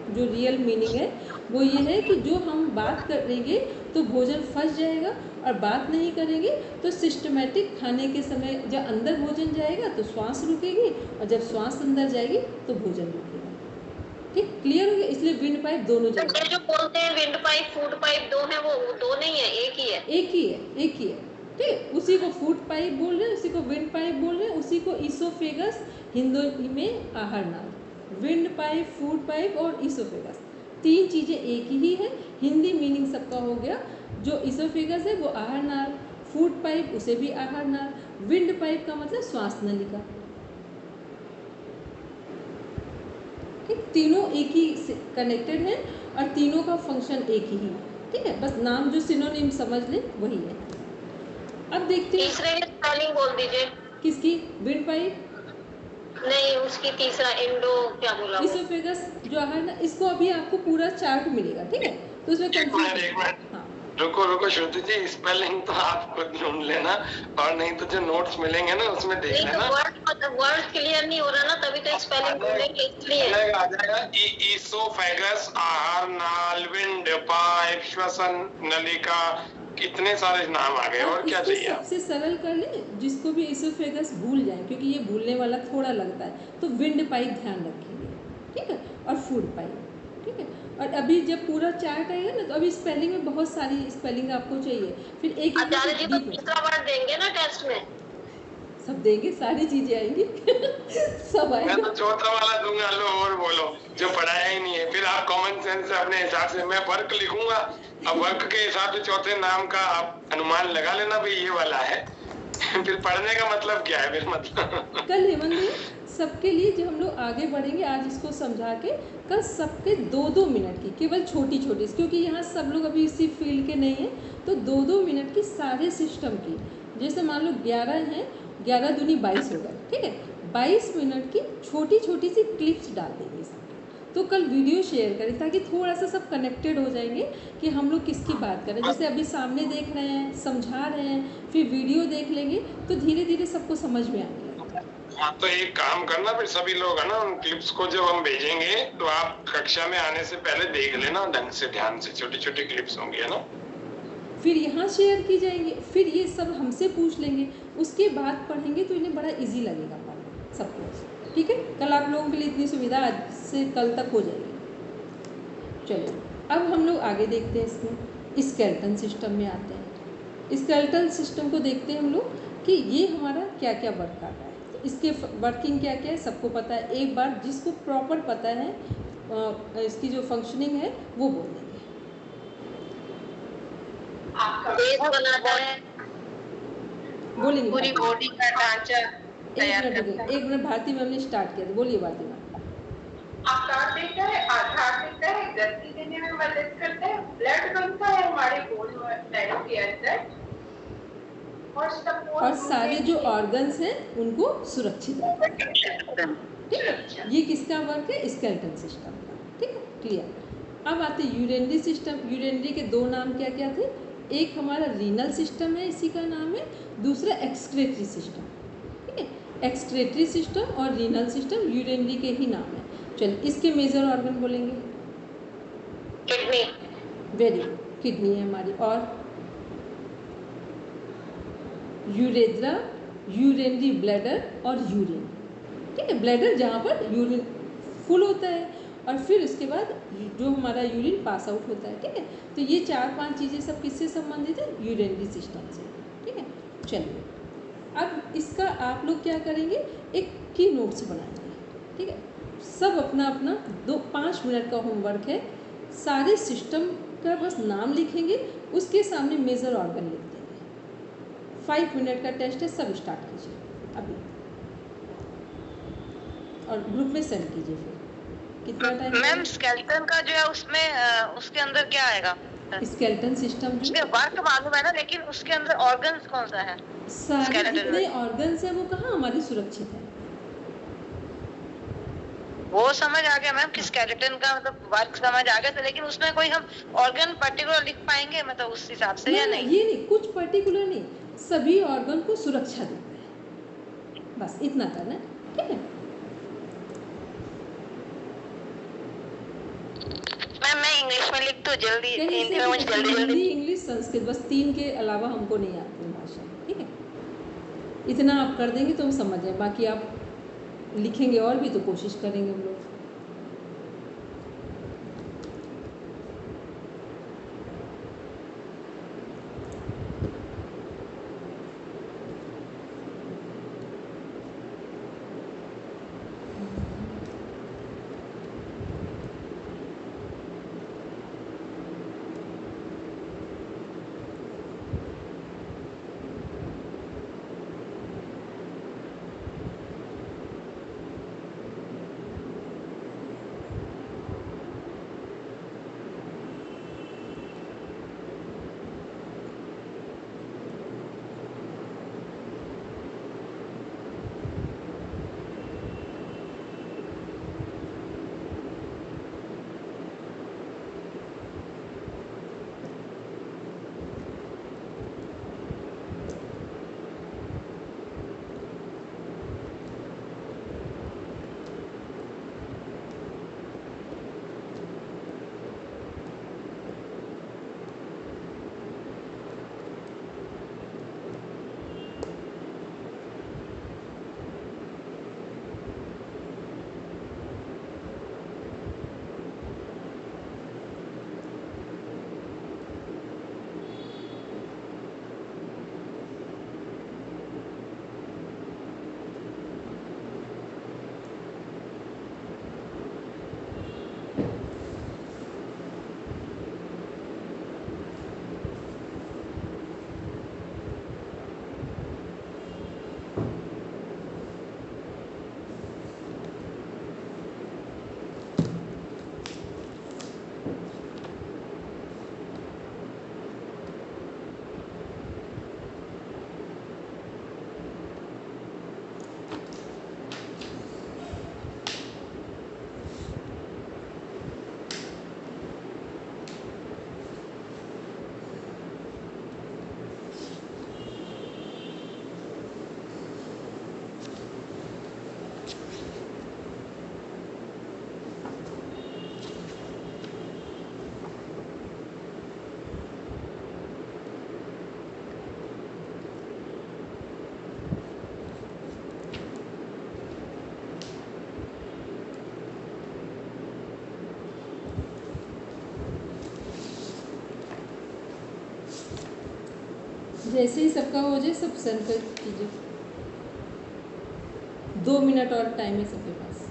जो रियल मीनिंग है वो ये है कि जो हम बात करेंगे तो भोजन फंस जाएगा, और बात नहीं करेंगे तो सिस्टमेटिक खाने के समय जब अंदर भोजन जाएगा तो श्वास रुकेगी, और जब श्वास अंदर जाएगी तो भोजन रुकेगा। ठीक, क्लियर हो गया? इसलिए विंड पाइप दोनों तो जगह, ये जो बोलते हैं विंड पाइप फूड पाइप दो है, वो दो नहीं है, एक ही है। एक ही है, एक ही है। ठीक, उसी को फूड पाइप बोल रहे हैं, उसी को विंड पाइप बोल रहे हैं, उसी को ईसोफेगस हिंदी में आहार नाल। विंड पाइप, फूड पाइप और ईसोफेगस, 3 चीज़ें एक ही है। हिंदी मीनिंग सबका हो गया। जो ईसोफेगस है वो आहार नाल, फूड पाइप उसे भी आहार नाल, विंड पाइप का मतलब श्वास नलिका। ठीक, तीनों एक ही से कनेक्टेड है और तीनों का फंक्शन एक ही है। ठीक है, बस नाम जो सिनोनिम समझ लें वही है। अब देखते हैं तीसरे की स्पेलिंग बोल दीजिए। किसकी, विंड पाइप, नहीं, उसकी तीसरा इंडो क्या बोला वो? ईसोफेगस जो आहार ना, इसको अभी आपको पूरा चार्ट मिलेगा। ठीक है, तो उसमें एक मिनट हाँ रुको श्रुति जी, स्पेलिंग तो आप खुद ढूंढ लेना, और नहीं तो जो नोट्स मिलेंगे ना उसमें देख नहीं लेना। तो वर्ड क्लियर नहीं हो रहा ना, तभी तो स्पेलिंग बोलेंगे, इसलिए। आ जाएगा ईसोफेगस, आहार नाल, विंड पाइप, श्वसन नलिका, कितने सारे नाम आ गए, और क्या इसको चाहिए? सबसे सरल कर लें, जिसको भी ईसोफेगस भूल जाए, क्योंकि ये भूलने वाला थोड़ा लगता है, तो विंड पाइप ध्यान रखेंगे। ठीक है, और फूड पाइप। ठीक है, और अभी जब पूरा चार्ट आएगा ना तो अभी स्पेलिंग में बहुत सारी स्पेलिंग आपको चाहिए, फिर एक आचार्य जी तो तीसरा वर्ड देंगे ना टेस्ट में? सब देंगे, सारी चीजें आएंगी सब मैं आएगा। तो चौथा वाला दूंगा, लो और बोलो जो पढ़ाया ही नहीं है। फिर आप कॉमन सेंस से अपने हिसाब से, मैं वर्क लिखूंगा, अब वर्क के हिसाब से चौथे नाम का आप अनुमान लगा लेना भाई ये वाला है। फिर पढ़ने का मतलब क्या है फिर, मतलब कल हेमंत सबके लिए जो हम लोग आगे बढ़ेंगे, आज इसको समझा के कल सबके 2-2 मिनट की, केवल छोटी छोटी, क्योंकि यहाँ सब लोग अभी इसी फील्ड के नहीं हैं, तो 2-2 मिनट की सारे सिस्टम की, जैसे मान लो 11 हैं, 11 दूनी 22 हो गए। ठीक है, 22 मिनट की छोटी छोटी सी क्लिप्स डाल देंगे इसमें। तो कल वीडियो शेयर करें ताकि थोड़ा सा सब कनेक्टेड हो जाएंगे कि हम लोग किसकी बात करें। जैसे अभी सामने देख रहे हैं, समझा रहे हैं, फिर वीडियो देख लेंगे तो धीरे धीरे सबको समझ में आने लगेगा। हाँ, तो एक काम करना, फिर सभी लोग है ना उन क्लिप्स को जब हम भेजेंगे तो आप कक्षा में आने से पहले देख लेना ढंग से, ध्यान से, छोटी छोटी क्लिप्स होंगी है ना, फिर यहाँ शेयर की जाएंगी, फिर ये सब हमसे पूछ लेंगे, उसके बाद पढ़ेंगे तो इन्हें बड़ा इजी लगेगा पढ़ना सबको। ठीक है, कल आप लोगों के लिए इतनी सुविधा आज से कल तक हो जाएगी। चलिए अब हम लोग आगे देखते हैं, इसमें स्केलेटन सिस्टम में आते हैं। स्केलेटन सिस्टम को देखते हैं हम लोग कि ये हमारा क्या क्या वर्क कर रहा है, तो इसके वर्किंग क्या क्या है सबको पता है। एक बार जिसको प्रॉपर पता है इसकी जो फंक्शनिंग है वो बोल देंगे। बेस बनाता है, बोलेंगे पूरी बॉडी का ढांचा तैयार करता है। एक मिनट भारती मैम ने स्टार्ट किया था, बोलिए भारती मैम। आकार देता है, आधार देता है, गति देने में मदद करता है, ब्लड बनता है हमारे बोन नैरो के अंदर, और सारे जो ऑर्गन्स हैं उनको सुरक्षित रखता है। ठीक है, ये किसका वर्क है, स्केलेटन सिस्टम का। ठीक है, क्लियर। अब आते यूरिनरी सिस्टम। यूरिनरी के दो नाम क्या क्या थे? एक हमारा रीनल सिस्टम है, इसी का नाम है, दूसरा एक्सक्रेटरी सिस्टम। ठीक है, एक्सक्रेटरी सिस्टम और रीनल सिस्टम यूरिनरी के ही नाम है। चलिए इसके मेजर ऑर्गन बोलेंगे। किडनी। वेरी गुड, किडनी है हमारी। और यूरेद्रा, यूरिनरी ब्लैडर और यूरिन। ठीक है, ब्लैडर जहाँ पर यूरिन फुल होता है और फिर उसके बाद जो हमारा यूरिन पास आउट होता है। ठीक है, तो ये 4-5 चीज़ें सब किससे संबंधित है? यूरिनरी सिस्टम से। ठीक है, चलिए अब इसका आप लोग क्या करेंगे, एक की नोट्स बनाएंगे। ठीक है, सब अपना अपना 5 मिनट का होमवर्क है। सारे सिस्टम का बस नाम लिखेंगे, उसके सामने मेजर ऑर्गन लिख देंगे। 5 मिनट का टेस्ट है, सब स्टार्ट कीजिए अभी और ग्रुप में सेंड कीजिए। फिर कितना टाइम? मैम स्केलेटन का जो है उसमें उसके अंदर क्या आएगा? स्केलेटन सिस्टम उसके वर्क मालूम है ना, लेकिन उसके अंदर ऑर्गन्स कौन सा है? सारे skeleton जितने में। ऑर्गन्स हैं वो कहाँ हमारे सुरक्षित हैं। वो समझ आ गया मैम कि स्केलेटन का मतलब वर्क समझ आ गया था, लेकिन उसमें कोई हम ऑर्गन पर्टिकुलर लिख पाएंगे मतलब उस हिसाब से या नहीं? ये नहीं, कुछ पर्टिकुलर नहीं, सभी ऑर्गन को सुरक्षा देता है, बस इतना करना है। ठीक है, मैम मैं इंग्लिश में लिख दूं जल्दी, कहीं हिंदी से में मुझे जल्दी जल्दी। हिंदी, इंग्लिश, संस्कृत, बस 3 के अलावा हमको नहीं आती भाषा। ठीक है, इतना आप कर देंगे तो हम समझ जाए, बाकी आप लिखेंगे और भी तो कोशिश करेंगे हम लोग। जैसे ही सबका हो जाए सब सेंड कर कीजिए। 2 मिनट और टाइम है सबके पास।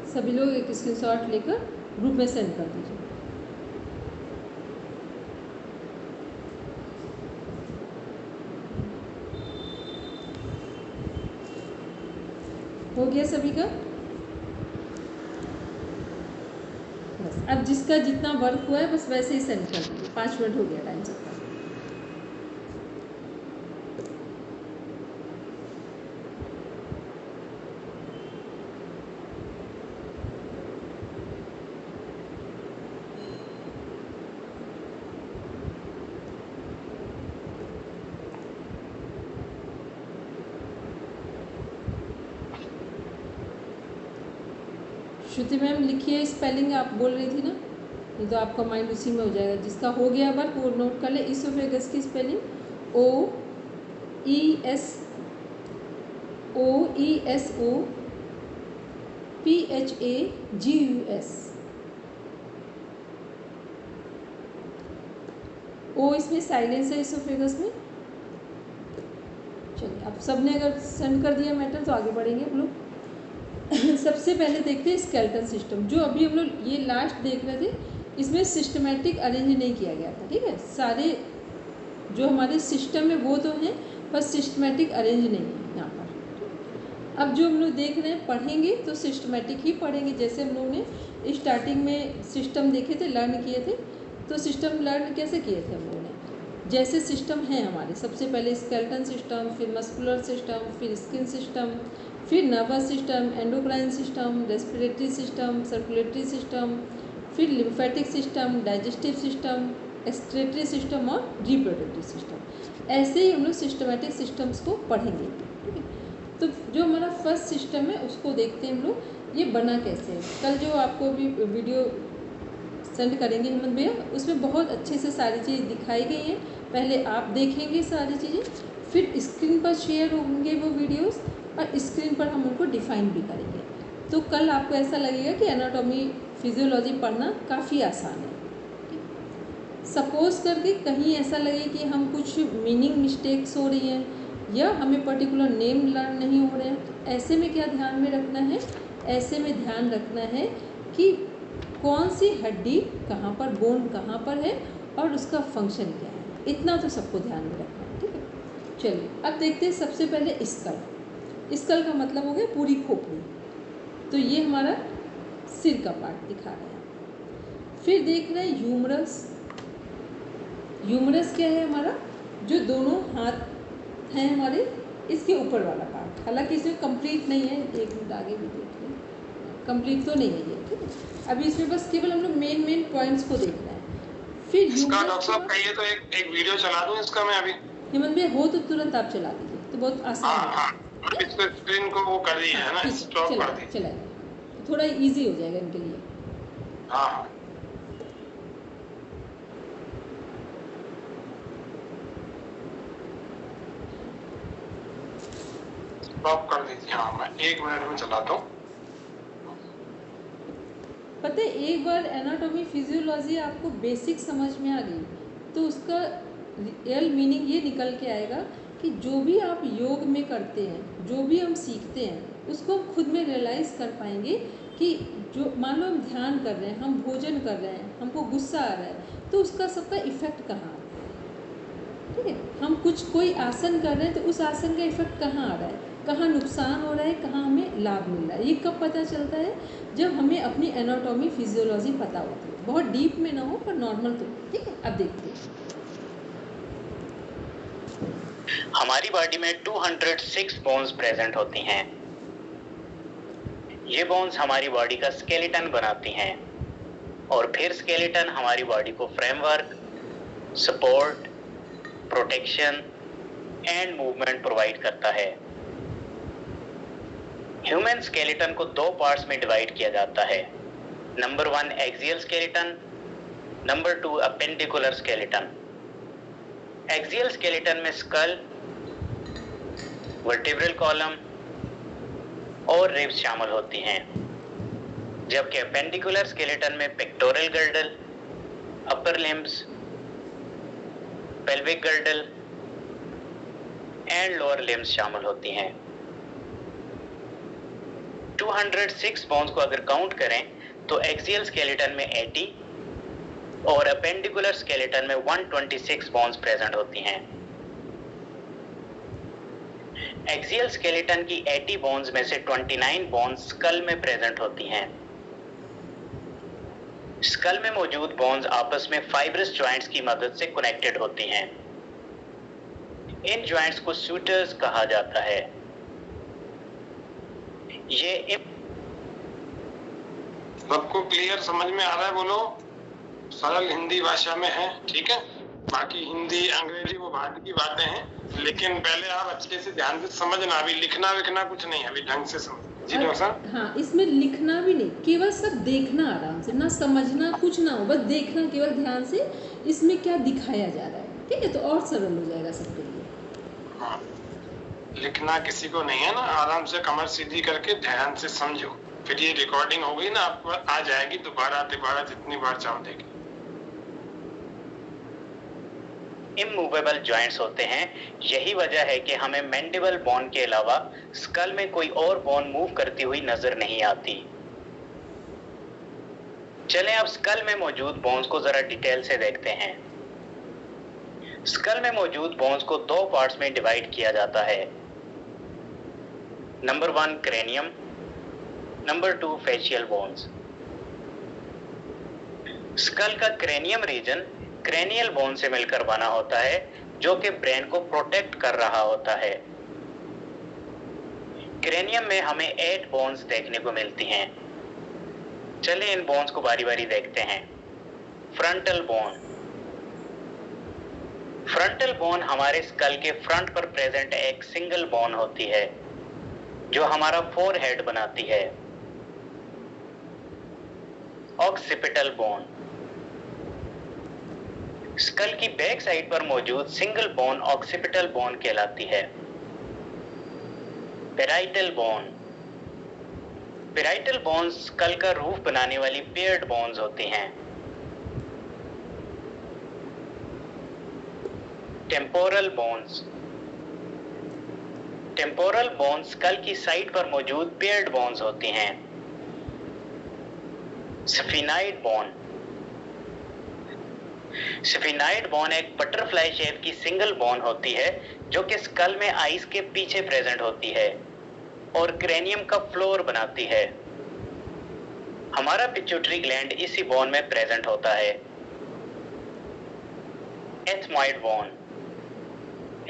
सभी लोग एक स्क्रीनशॉट लेकर ग्रुप में सेंड कर दीजिए। हो गया सभी का? बस अब जिसका जितना वर्क हुआ है बस वैसे ही सेंड कर दीजिए। 5 मिनट हो गया टाइम सबका। श्रुति मैम लिखिए, स्पेलिंग आप बोल रही थी ना, ये तो आपका माइंड उसी में हो जाएगा। जिसका हो गया वर्क वो नोट कर ले। इसोफेगस की स्पेलिंग OESOPHAGUS। ओ इसमें साइलेंस है इसोफेगस में। चलिए अब सबने अगर सेंड कर दिया मैटर तो आगे बढ़ेंगे हम लोग। सबसे पहले देखते हैं स्केलेटन सिस्टम। जो अभी हम लोग ये लास्ट देख रहे थे, इसमें सिस्टमेटिक अरेंज नहीं किया गया था, ठीक है। सारे जो हमारे सिस्टम में वो तो हैं, पर सिस्टमेटिक अरेंज नहीं है यहाँ पर। अब जो हम लोग देख रहे हैं पढ़ेंगे तो सिस्टमेटिक ही पढ़ेंगे। जैसे हम लोगों ने स्टार्टिंग में सिस्टम देखे थे, लर्न किए थे, तो सिस्टम लर्न कैसे किए थे हम लोगों ने, जैसे सिस्टम है हमारे। सबसे पहले स्केलेटन सिस्टम, फिर मस्कुलर सिस्टम, फिर स्किन सिस्टम, फिर nervous system, endocrine system, respiratory system, circulatory system, फिर lymphatic system, digestive system, excretory system और रिप्रोडक्टिव सिस्टम। ऐसे ही हम लोग सिस्टमेटिक सिस्टम्स को पढ़ेंगे, ठीक है। तो जो हमारा फर्स्ट सिस्टम है उसको देखते हैं हम लोग, ये बना कैसे है। कल जो आपको भी वीडियो सेंड करेंगे हेमंत भैया, उसमें बहुत अच्छे से सारी चीज़ दिखाई गई हैं। पहले आप देखेंगे सारी चीज़ें, फिर स्क्रीन पर शेयर होंगे वो वीडियोस, और स्क्रीन पर हम उनको डिफाइन भी करेंगे। तो कल आपको ऐसा लगेगा कि एनाटॉमी फिजियोलॉजी पढ़ना काफ़ी आसान है। सपोज करके कहीं ऐसा लगे कि हम कुछ मीनिंग मिस्टेक्स हो रही हैं, या हमें पर्टिकुलर नेम लर्न नहीं हो रहे हैं, तो ऐसे में क्या ध्यान में रखना है, ऐसे में ध्यान रखना है कि कौन सी हड्डी कहाँ पर, बोन कहाँ पर है, और उसका फंक्शन क्या है। इतना तो सबको ध्यान में रखना है, ठीक है। चलिए अब देखते हैं सबसे पहले स्कल। स्कल का मतलब हो गया पूरी खोपड़ी। तो ये हमारा सिर का पार्ट दिखा रहा है। फिर देख रहे हैं ह्यूमरस। ह्यूमरस क्या है हमारा, जो दोनों हाथ हैं हमारे, इसके ऊपर वाला पार्ट। हालांकि इसमें कंप्लीट नहीं है, एक मिनट आगे भी देख लें, कंप्लीट तो नहीं है ये, ठीक है। अभी इसमें बस केवल हम लोग मेन पॉइंट्स को देख रहे हैं। फिर इसका डॉक्टर साहब कहिए तो एक वीडियो चला दूं इसका मैं अभी। हेमंत भैया हो तो तुरंत आप चला दीजिए, तो बहुत आसान है। हाँ, इसको स्क्रीन को वो कर दी है ना, स्टॉप कर दी, चलाइए, थोड़ा इजी हो जाएगा इनके लिए। हाँ स्टॉप कर दीजिए। हाँ मैं 1 मिनट में चलाता हूँ। पता है, एक बार एनाटॉमी फिजियोलॉजी आपको बेसिक समझ में आ गई तो उसका रियल मीनिंग ये निकल के आएगा कि जो भी आप योग में करते हैं, जो भी हम सीखते हैं, उसको हम खुद में रियलाइज़ कर पाएंगे कि जो मान लो हम ध्यान कर रहे हैं, हम भोजन कर रहे हैं, हमको गुस्सा आ रहा है, तो उसका सबका इफ़ेक्ट कहाँ आता है, ठीक है। हम कोई आसन कर रहे हैं तो उस आसन का इफ़ेक्ट कहाँ आ रहा है, कहाँ नुकसान हो रहा है, कहाँ हमें लाभ मिल रहा है। ये कब पता चलता है, जब हमें अपनी एनाटॉमी फिजियोलॉजी पता होती है। बहुत डीप में ना हो पर नॉर्मल तो, ठीक है। अब देखते हैं हमारी बॉडी में 206 बोन्स प्रेजेंट होती हैं। ये बोन्स हमारी बॉडी का स्केलेटन बनाती हैं, और फिर स्केलेटन हमारी बॉडी को framework, support, protection and movement provide करता है। ह्यूमन स्केलेटन को 2 पार्ट्स में डिवाइड किया जाता है। Number 1 axial skeleton, number 2 appendicular skeleton. Axial skeleton में स्कल, वर्टिब्रल कॉलम और रिब्स शामिल होती हैं, जबकि अपेंडिकुलर स्केलेटन में pectoral girdle, upper limbs, pelvic girdle and lower limbs शामिल होती हैं। 206 बोन्स को अगर काउंट करें तो एक्सियल स्केलेटन में 80 और अपेंडिकुलर स्केलेटन में 126 बोन्स प्रेजेंट होती हैं। एक्सियल स्केलेटन की 80 बोन्स में से 29 बोन्स स्कल में प्रेजेंट होती हैं। स्कल में मौजूद बोन्स आपस में फाइब्रस जॉइंट्स की मदद से कनेक्टेड होती हैं। इन जॉइंट्स को सूटर्स कहा जाता है। ये सबको क्लियर समझ में आ रहा है? बोलो, सरल हिंदी भाषा में है, ठीक है। बाकी हिंदी अंग्रेजी वो बाद की बातें हैं, लेकिन पहले आप अच्छे से ध्यान से समझना। अभी लिखना विखना कुछ नहीं, अभी ढंग से समझ। जी डॉक्टर साहब। हाँ, इसमें लिखना भी नहीं, केवल सब देखना आराम से, ना समझना कुछ ना हो, बस देखना केवल ध्यान से इसमें क्या दिखाया जा रहा है, ठीक है। तो और सरल हो जाएगा सबके लिए। हाँ, लिखना किसी को नहीं है ना, आराम से कमर सीधी करके ध्यान से समझो। फिर ये रिकॉर्डिंग हो गई ना, आपको आ जाएगी दोबारा जितनी बार चाहो देखें। इमूवेबल जॉइंट्स होते हैं। यही वजह है कि हमें मैंडिबल बोन के अलावा स्कल में कोई और बोन मूव करती हुई नजर नहीं आती। चलें अब स्कल में मौजूद बोन्स को जरा डिटेल से देखते हैं। स्कल में मौजूद बोन्स को दो पार्ट्स में डिवाइड किया जाता है। Number 1 cranium, number 2 facial bones. Skull का क्रेनियम रीजन क्रेनियल बोन से मिलकर बना होता है, जो कि ब्रेन को प्रोटेक्ट कर रहा होता है। क्रेनियम में हमें 8 बोन्स देखने को मिलती हैं। चलिए इन बोन्स को बारी बारी देखते हैं। Frontal bone. फ्रंटल बोन हमारे स्कल के फ्रंट पर प्रेजेंट एक सिंगल बोन होती है, जो हमारा फोरहेड बनाती है। Occipital bone. स्कल की बैक साइड पर मौजूद सिंगल बोन ऑक्सिपिटल बोन कहलाती है। Parietal bone. Parietal bones skull का रूफ बनाने वाली पेयर्ड बोन्स होती हैं। Temporal bones. Temporal bones skull की साइड पर मौजूद पेयर्ड बोन्स होती हैं। Sphenoid bone. स्फिनाइड बोन एक बटरफ्लाई शेप की सिंगल बोन होती है, जो कि स्कल में आइस के पीछे प्रेजेंट होती है और क्रेनियम का फ्लोर बनाती है। हमारा पिट्यूटरी ग्लैंड इसी बोन में प्रेजेंट होता है। Ethmoid bone.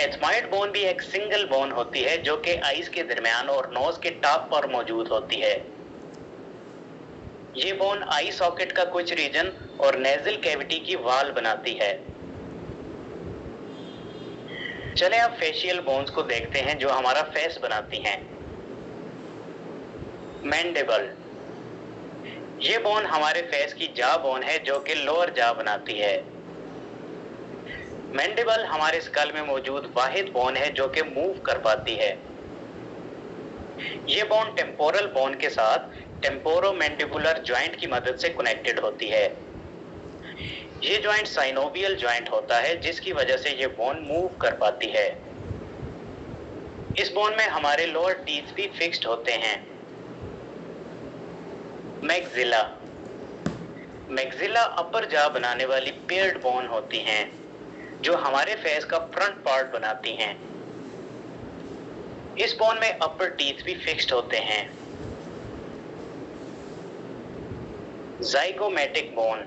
एथमॉइड बोन भी एक सिंगल बोन होती है, जो कि आइस के दरमियान और नोज के टॉप पर मौजूद होती है। ये बोन आई सॉकेट का कुछ रीजन और नेजल कैविटी की वाल बनाती है। चलें अब फेशियल बोन्स को देखते हैं, जो हमारा फेस बनाती हैं। मैंडिबल। ये बोन हमारे फेस की जा बोन है, जो कि लोअर जा बनाती है। मैंडिबल हमारे स्कल में मौजूद वाहिद बोन है जो कि मूव कर पाती है। ये बोन टेम्पोरल बोन के साथ टेम्पोरोमैंडिबुलर जॉइंट की मदद से कनेक्टेड होती है। ये जॉइंट साइनोवियल जॉइंट होता है, जिसकी वजह से ये बोन मूव कर पाती है। इस बोन में हमारे लोअर टीथ भी फिक्स्ड होते हैं। मैक्सिला। मैक्सिला अपर जा बनाने वाली पेयर्ड बोन होती हैं, जो हमारे फेस का फ्रंट पार्ट बनाती हैं। इस बोन में अपर टीथ भी फिक्स्ड होते हैं। Zygomatic bone.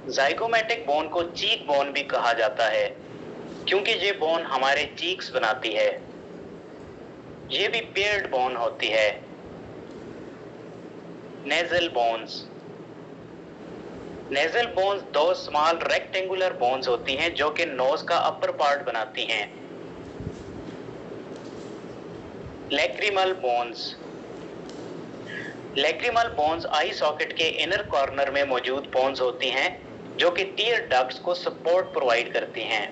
जाइगोमेटिक बोन को चीक बोन भी कहा जाता है, क्योंकि ये बोन हमारे चीक्स बनाती है। ये भी पेयर्ड बोन होती है। Nasal bones. नेजल बोन्स दो स्मॉल रेक्टेंगुलर बोन्स होती हैं, जो कि नोज का अपर पार्ट बनाती हैं। Lacrimal bones. लैक्रिमल बोन्स आई सॉकेट के इनर कॉर्नर में मौजूद बोन्स होती हैं, जो कि टीयर डक्ट्स को सपोर्ट प्रोवाइड करती हैं।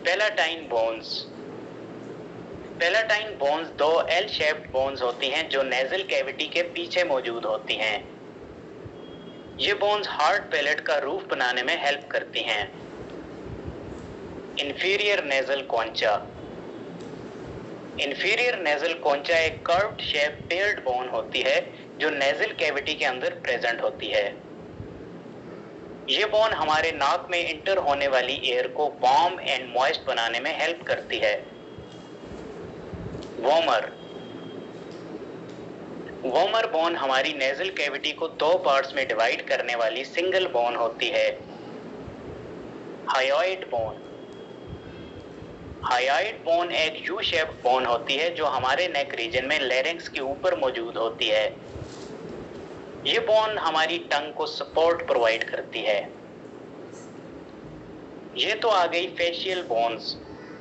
Palatine bones. पैलाटाइन बोन्स दो एल शेप्ड बोन्स होती हैं, जो नेजल कैविटी के पीछे मौजूद होती हैं। ये बोन्स हार्ड पैलेट का रूफ बनाने में हेल्प करती हैं। Inferior nasal कॉन्चा। इंफीरियर नेजल कॉन्चा एक कर्व्ड शेप पेयर्ड बोन होती है जो नेजल कैविटी के अंदर प्रेजेंट होती है। ये बोन हमारे नाक में इंटर होने वाली एयर को वार्म एंड मॉइस्ट बनाने में हेल्प करती है। वॉर्मर बोन हमारी नेजल कैविटी को दो पार्ट्स में डिवाइड करने वाली सिंगल बोन होती है। हायोइड बोन एक यू शेप बोन होती है जो हमारे नेक रीजन में लैरिंक्स के ऊपर मौजूद होती है। ये बोन हमारी टंग को सपोर्ट प्रोवाइड करती है। ये तो आ गई फेशियल बोन्स।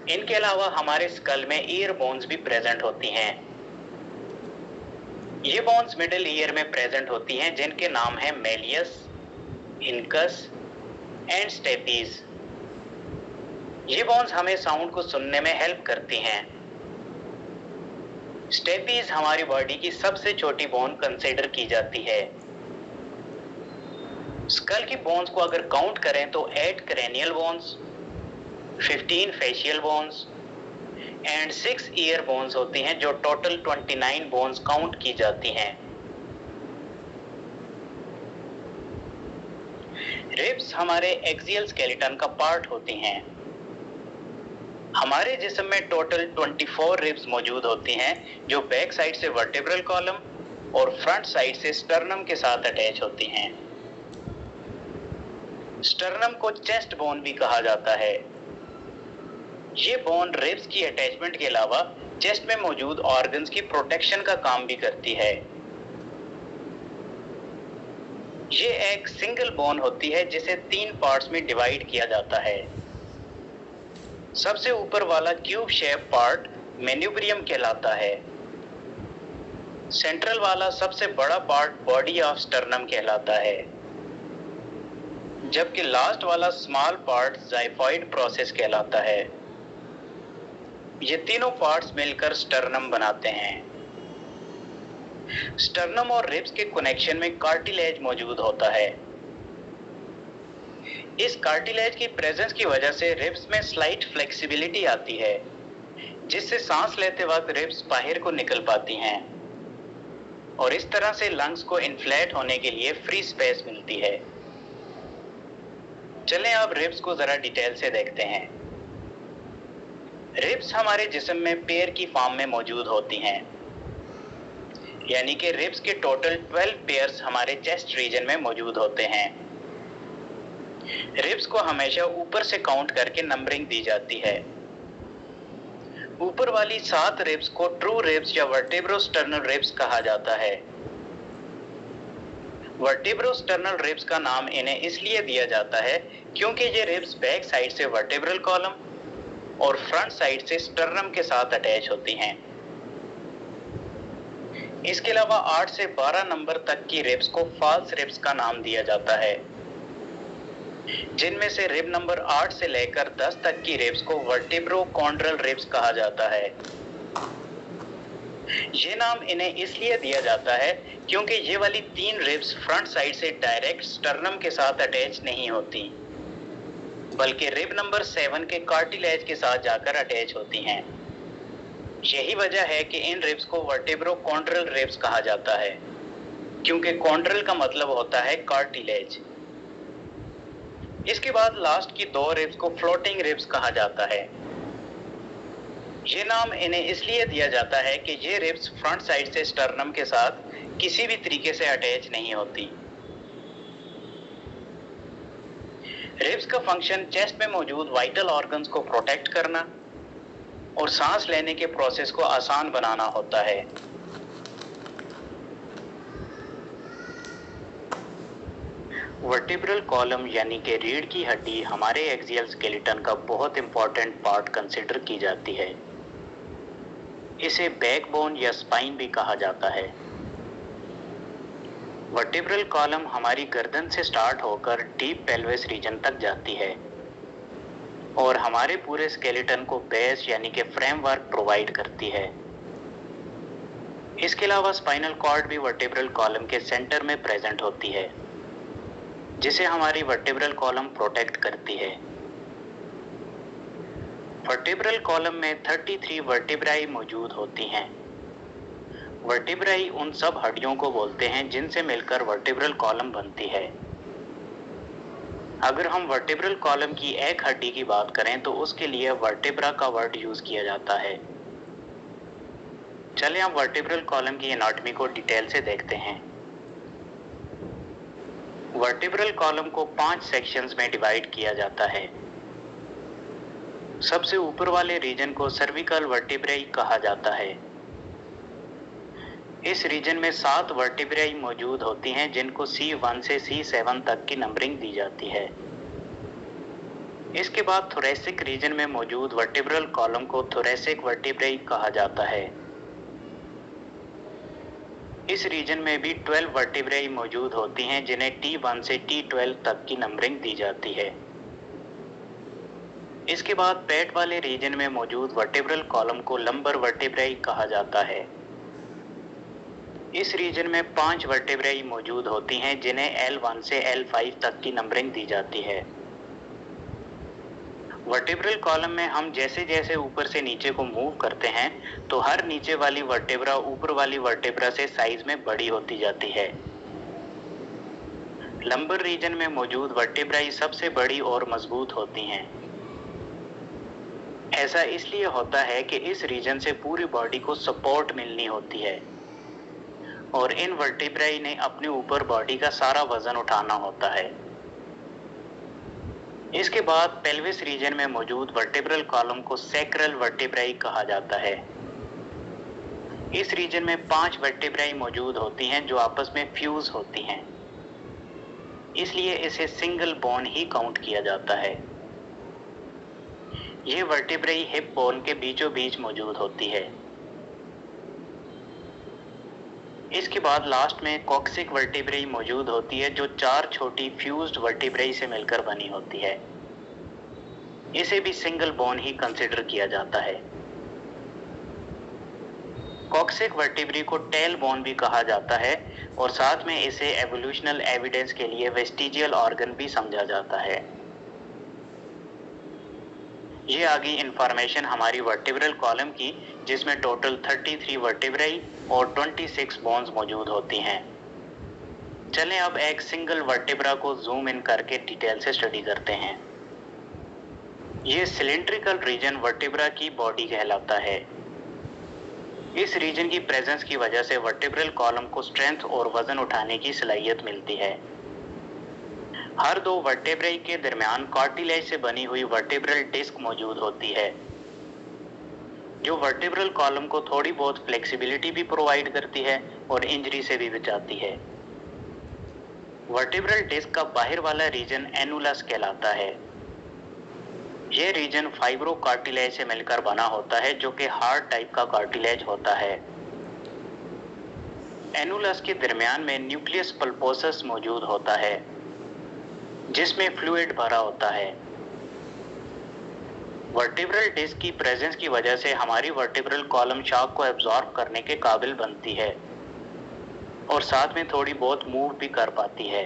इनके अलावा हमारे स्कल में ईयर बोन्स भी प्रेजेंट होती हैं। ये बोन्स मिडिल ईयर में प्रेजेंट होती हैं जिनके नाम हैं मेलियस, इनकस एंड स्टेपीज। ये बोन्स हमें साउंड को सुनने में हेल्प करती हैं। स्टेपीज हमारी बॉडी की सबसे छोटी बोन कंसीडर की जाती है। स्कल की बोन्स को अगर काउंट करें तो 8 cranial bones, 15 facial bones and 6 ear bones होती हैं जो टोटल 29 बोन्स काउंट की जाती हैं। रिब्स हमारे एक्सियल स्केलेटन का पार्ट होती हैं। हमारे जिस्म में टोटल 24 रिब्स मौजूद होती हैं जो बैक साइड से वर्टेब्रल कॉलम और फ्रंट साइड से स्टर्नम के साथ अटैच होती हैं। स्टर्नम को चेस्ट बोन भी कहा जाता है। ये बोन रिब्स की अटैचमेंट के अलावा चेस्ट में मौजूद ऑर्गन्स की प्रोटेक्शन का काम भी करती है। ये एक सिंगल बोन होती है जिसे 3 पार्ट्स में डिवाइड किया जाता है। सबसे ऊपर वाला क्यूब शेप पार्ट मेन्यूब्रियम कहलाता है। सेंट्रल वाला सबसे बड़ा पार्ट बॉडी ऑफ स्टर्नम कहलाता है, जबकि लास्ट वाला स्मॉल पार्ट जाइफॉइड प्रोसेस कहलाता है। ये तीनों पार्ट्स मिलकर स्टर्नम बनाते हैं। स्टर्नम और रिब्स के कनेक्शन में कार्टिलेज मौजूद होता है। इस कार्टिलेज की प्रेजेंस की वजह से रिब्स में स्लाइट फ्लेक्सिबिलिटी आती है, जिससे सांस लेते वक्त रिब्स बाहर को निकल पाती हैं और इस तरह से लंग्स को इन्फ्लेट होने के लिए फ्री स्पेस मिलती है। चलें अब रिब्स को जरा डिटेल से देखते हैं। रिब्स हमारे जिस्म में पेयर की फॉर्म में मौजूद होती हैं, यानी कि रिब्स के टोटल 12 पेयर्स हमारे चेस्ट रीजन में मौजूद होते हैं। रिब्स को हमेशा ऊपर से काउंट करके नंबरिंग दी जाती है। ऊपर वाली 7 रिब्स को ट्रू रिब्स या वर्टेब्रोस्टर्नल रिब्स कहा जाता है। वर्टेब्रोस्टर्नल रिब्स का नाम इन्हें इसलिए दिया जाता है क्योंकि ये रिब्स बैक साइड से वर्टेब्रल कॉलम और फ्रंट साइड से स्टर्नम के साथ अटैच होती हैं। इसके अलावा 8 से 12 नंबर तक की रिब्स को फॉल्स रिब्स का नाम दिया जाता है, जिनमें से रिब नंबर 8 से लेकर 10 तक की रिब्स को वर्टेब्रोकॉन्ड्रल रिब्स कहा जाता है। ये नाम इन्हें इसलिए दिया जाता है क्योंकि ये वाली 3 रिब्स फ्रंट साइड से डायरेक्ट स्टर्नम के साथ अटैच नहीं होती, बल्कि रिब नंबर 7 के कार्टिलेज के साथ जाकर अटैच होती हैं। यही वजह है कि इन रिब्स को वर्टेब्रोकॉन्ड्रल रिब्स कहा जाता है, क्योंकि कॉन्ड्रल का मतलब होता है कार्टिलेज। इसके बाद लास्ट की 2 रिब्स को फ्लोटिंग रिब्स कहा जाता है। ये नाम इन्हें इसलिए दिया जाता है कि ये रिब्स फ्रंट साइड से स्टर्नम के साथ किसी भी तरीके से अटैच नहीं होती। रिब्स का फंक्शन चेस्ट में मौजूद वाइटल ऑर्गन्स को प्रोटेक्ट करना और सांस लेने के प्रोसेस को आसान बनाना होता है। वर्टिब्रल कॉलम यानी कि रीढ़ की हड्डी हमारे एक्सियल स्केलेटन का बहुत इंपॉर्टेंट पार्ट कंसिडर की जाती है। इसे बैकबोन या स्पाइन भी कहा जाता है। वर्टिब्रल कॉलम हमारी गर्दन से स्टार्ट होकर डीप पेल्विस रीजन तक जाती है और हमारे पूरे स्केलेटन को बेस यानी कि फ्रेमवर्क प्रोवाइड करती है। इसके अलावा स्पाइनल कॉर्ड भी वर्टिब्रल कॉलम के सेंटर में प्रेजेंट होती है, जिसे हमारी वर्टिब्रल कॉलम प्रोटेक्ट करती है। वर्टेब्रल कॉलम में 33 वर्टेब्राई मौजूद होती हैं। वर्टेब्राई उन सब हड्डियों को बोलते हैं जिनसे मिलकर वर्टेब्रल कॉलम बनती है। अगर हम वर्टेब्रल कॉलम की एक हड्डी की बात करें तो उसके लिए वर्टेब्रा का वर्ड यूज किया जाता है। चलिए हम वर्टेब्रल कॉलम की एनाटॉमी को डिटेल से देखते हैं। वर्टेब्रल कॉलम को 5 सेक्शंस में डिवाइड किया जाता है। सबसे ऊपर वाले रीजन को सर्विकल वर्टेब्राई कहा जाता है। इस रीजन में 7 वर्टेब्राई मौजूद होती हैं जिनको C1 से C7 तक की नंबरिंग दी जाती है। इसके बाद थोरेसिक रीजन में मौजूद वर्टेब्रल कॉलम को थोरेसिक वर्टेब्राई कहा जाता है। इस रीजन में भी 12 वर्टेब्राई मौजूद होती हैं जिन्हें T1 से T12 तक की नंबरिंग दी जाती है। इसके बाद पेट वाले रीजन में मौजूद वर्टेब्रल कॉलम को लंबर वर्टेब्राई कहा जाता है। इस रीजन में 5 वर्टेब्राई मौजूद होती हैं जिन्हें L1 से L5 तक की नंबरिंग दी जाती है। वर्टेब्रल कॉलम में हम जैसे जैसे ऊपर से नीचे को मूव करते हैं तो हर नीचे वाली वर्टेब्रा ऊपर वाली वर्टेब्रा से साइज में बड़ी होती जाती है। लंबर रीजन में मौजूद वर्टेब्राई सबसे बड़ी और मजबूत होती हैं। ऐसा इसलिए होता है कि इस रीजन से पूरी बॉडी को सपोर्ट मिलनी होती है और इन वर्टेब्राई ने अपने ऊपर बॉडी का सारा वजन उठाना होता है। इसके बाद पेल्विस रीजन में मौजूद वर्टेब्रल कॉलम को सैक्रल वर्टेब्राई कहा जाता है। इस रीजन में 5 वर्टेब्राई मौजूद होती हैं जो आपस में फ्यूज होती हैं, इसलिए इसे सिंगल बोन ही काउंट किया जाता है। ये वर्टेब्राई हिप बोन के बीचों बीच मौजूद होती है। इसके बाद लास्ट में कॉक्सिक वर्टेब्राई मौजूद होती है जो 4 छोटी फ्यूज्ड वर्टेब्राई से मिलकर बनी होती है। इसे भी सिंगल बोन ही कंसिडर किया जाता है। कॉक्सिक वर्टेब्राई को टेल बोन भी कहा जाता है और साथ में इसे एवोल्यूशनल एविडेंस के लिए वेस्टिजियल ऑर्गन भी समझा जाता है। ये आ गई इंफॉर्मेशन हमारी वर्टेब्रल कॉलम की, जिसमें टोटल 33 वर्टेब्राई और 26 बोन्स मौजूद होती हैं। चलें अब एक सिंगल वर्टेब्रा को जूम इन करके डिटेल से स्टडी करते हैं। ये सिलिंड्रिकल रीजन वर्टेब्रा की बॉडी कहलाता है। इस रीजन की प्रेजेंस की वजह से वर्टेब्रल कॉलम को स्ट्रेंथ और वजन उठाने की सलाहियत मिलती है। हर 2 वर्टेब्राई के दरमियान कार्टिलेज से बनी हुई वर्टेब्रल डिस्क मौजूद होती है जो वर्टेब्रल कॉलम को थोड़ी बहुत फ्लेक्सिबिलिटी भी प्रोवाइड करती है और इंजरी से भी बचाती है। वर्टेब्रल डिस्क का बाहर वाला रीजन एनुलस कहलाता है। यह रीजन फाइब्रो कार्टिलेज से मिलकर बना होता है जो कि हार्ड टाइप का कार्टिलेज होता है। एनुलस के दरमियान में न्यूक्लियस पल्पोसस मौजूद होता है जिसमें फ्लूइड भरा होता है। वर्टेब्रल डिस्क की प्रेजेंस की वजह से हमारी वर्टेब्रल कॉलम शॉक को एब्जॉर्ब करने के काबिल बनती है और साथ में थोड़ी बहुत मूव भी कर पाती है।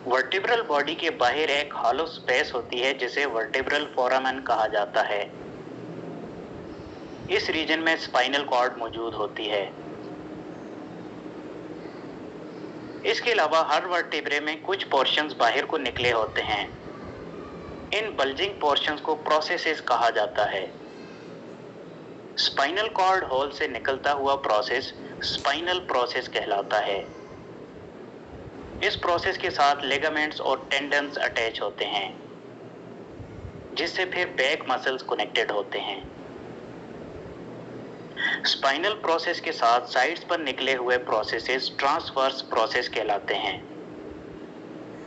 वर्टेब्रल बॉडी के बाहर एक हॉलो स्पेस होती है जिसे वर्टेब्रल फोरामेन कहा जाता है। इस रीजन में स्पाइनल कॉर्ड मौजूद होती है। इसके अलावा हर वर्टेब्रे में कुछ पोर्शंस बाहर को निकले होते हैं। इन बल्जिंग पोर्शंस को प्रोसेसेस कहा जाता है। स्पाइनल कॉर्ड होल से निकलता हुआ प्रोसेस स्पाइनल प्रोसेस कहलाता है। इस प्रोसेस के साथ लिगामेंट्स और टेंडन्स अटैच होते हैं जिससे फिर बैक मसल्स कनेक्टेड होते हैं। स्पाइनल प्रोसेस के साथ साइड्स पर निकले हुए प्रोसेसेस ट्रांसवर्स प्रोसेस कहलाते हैं।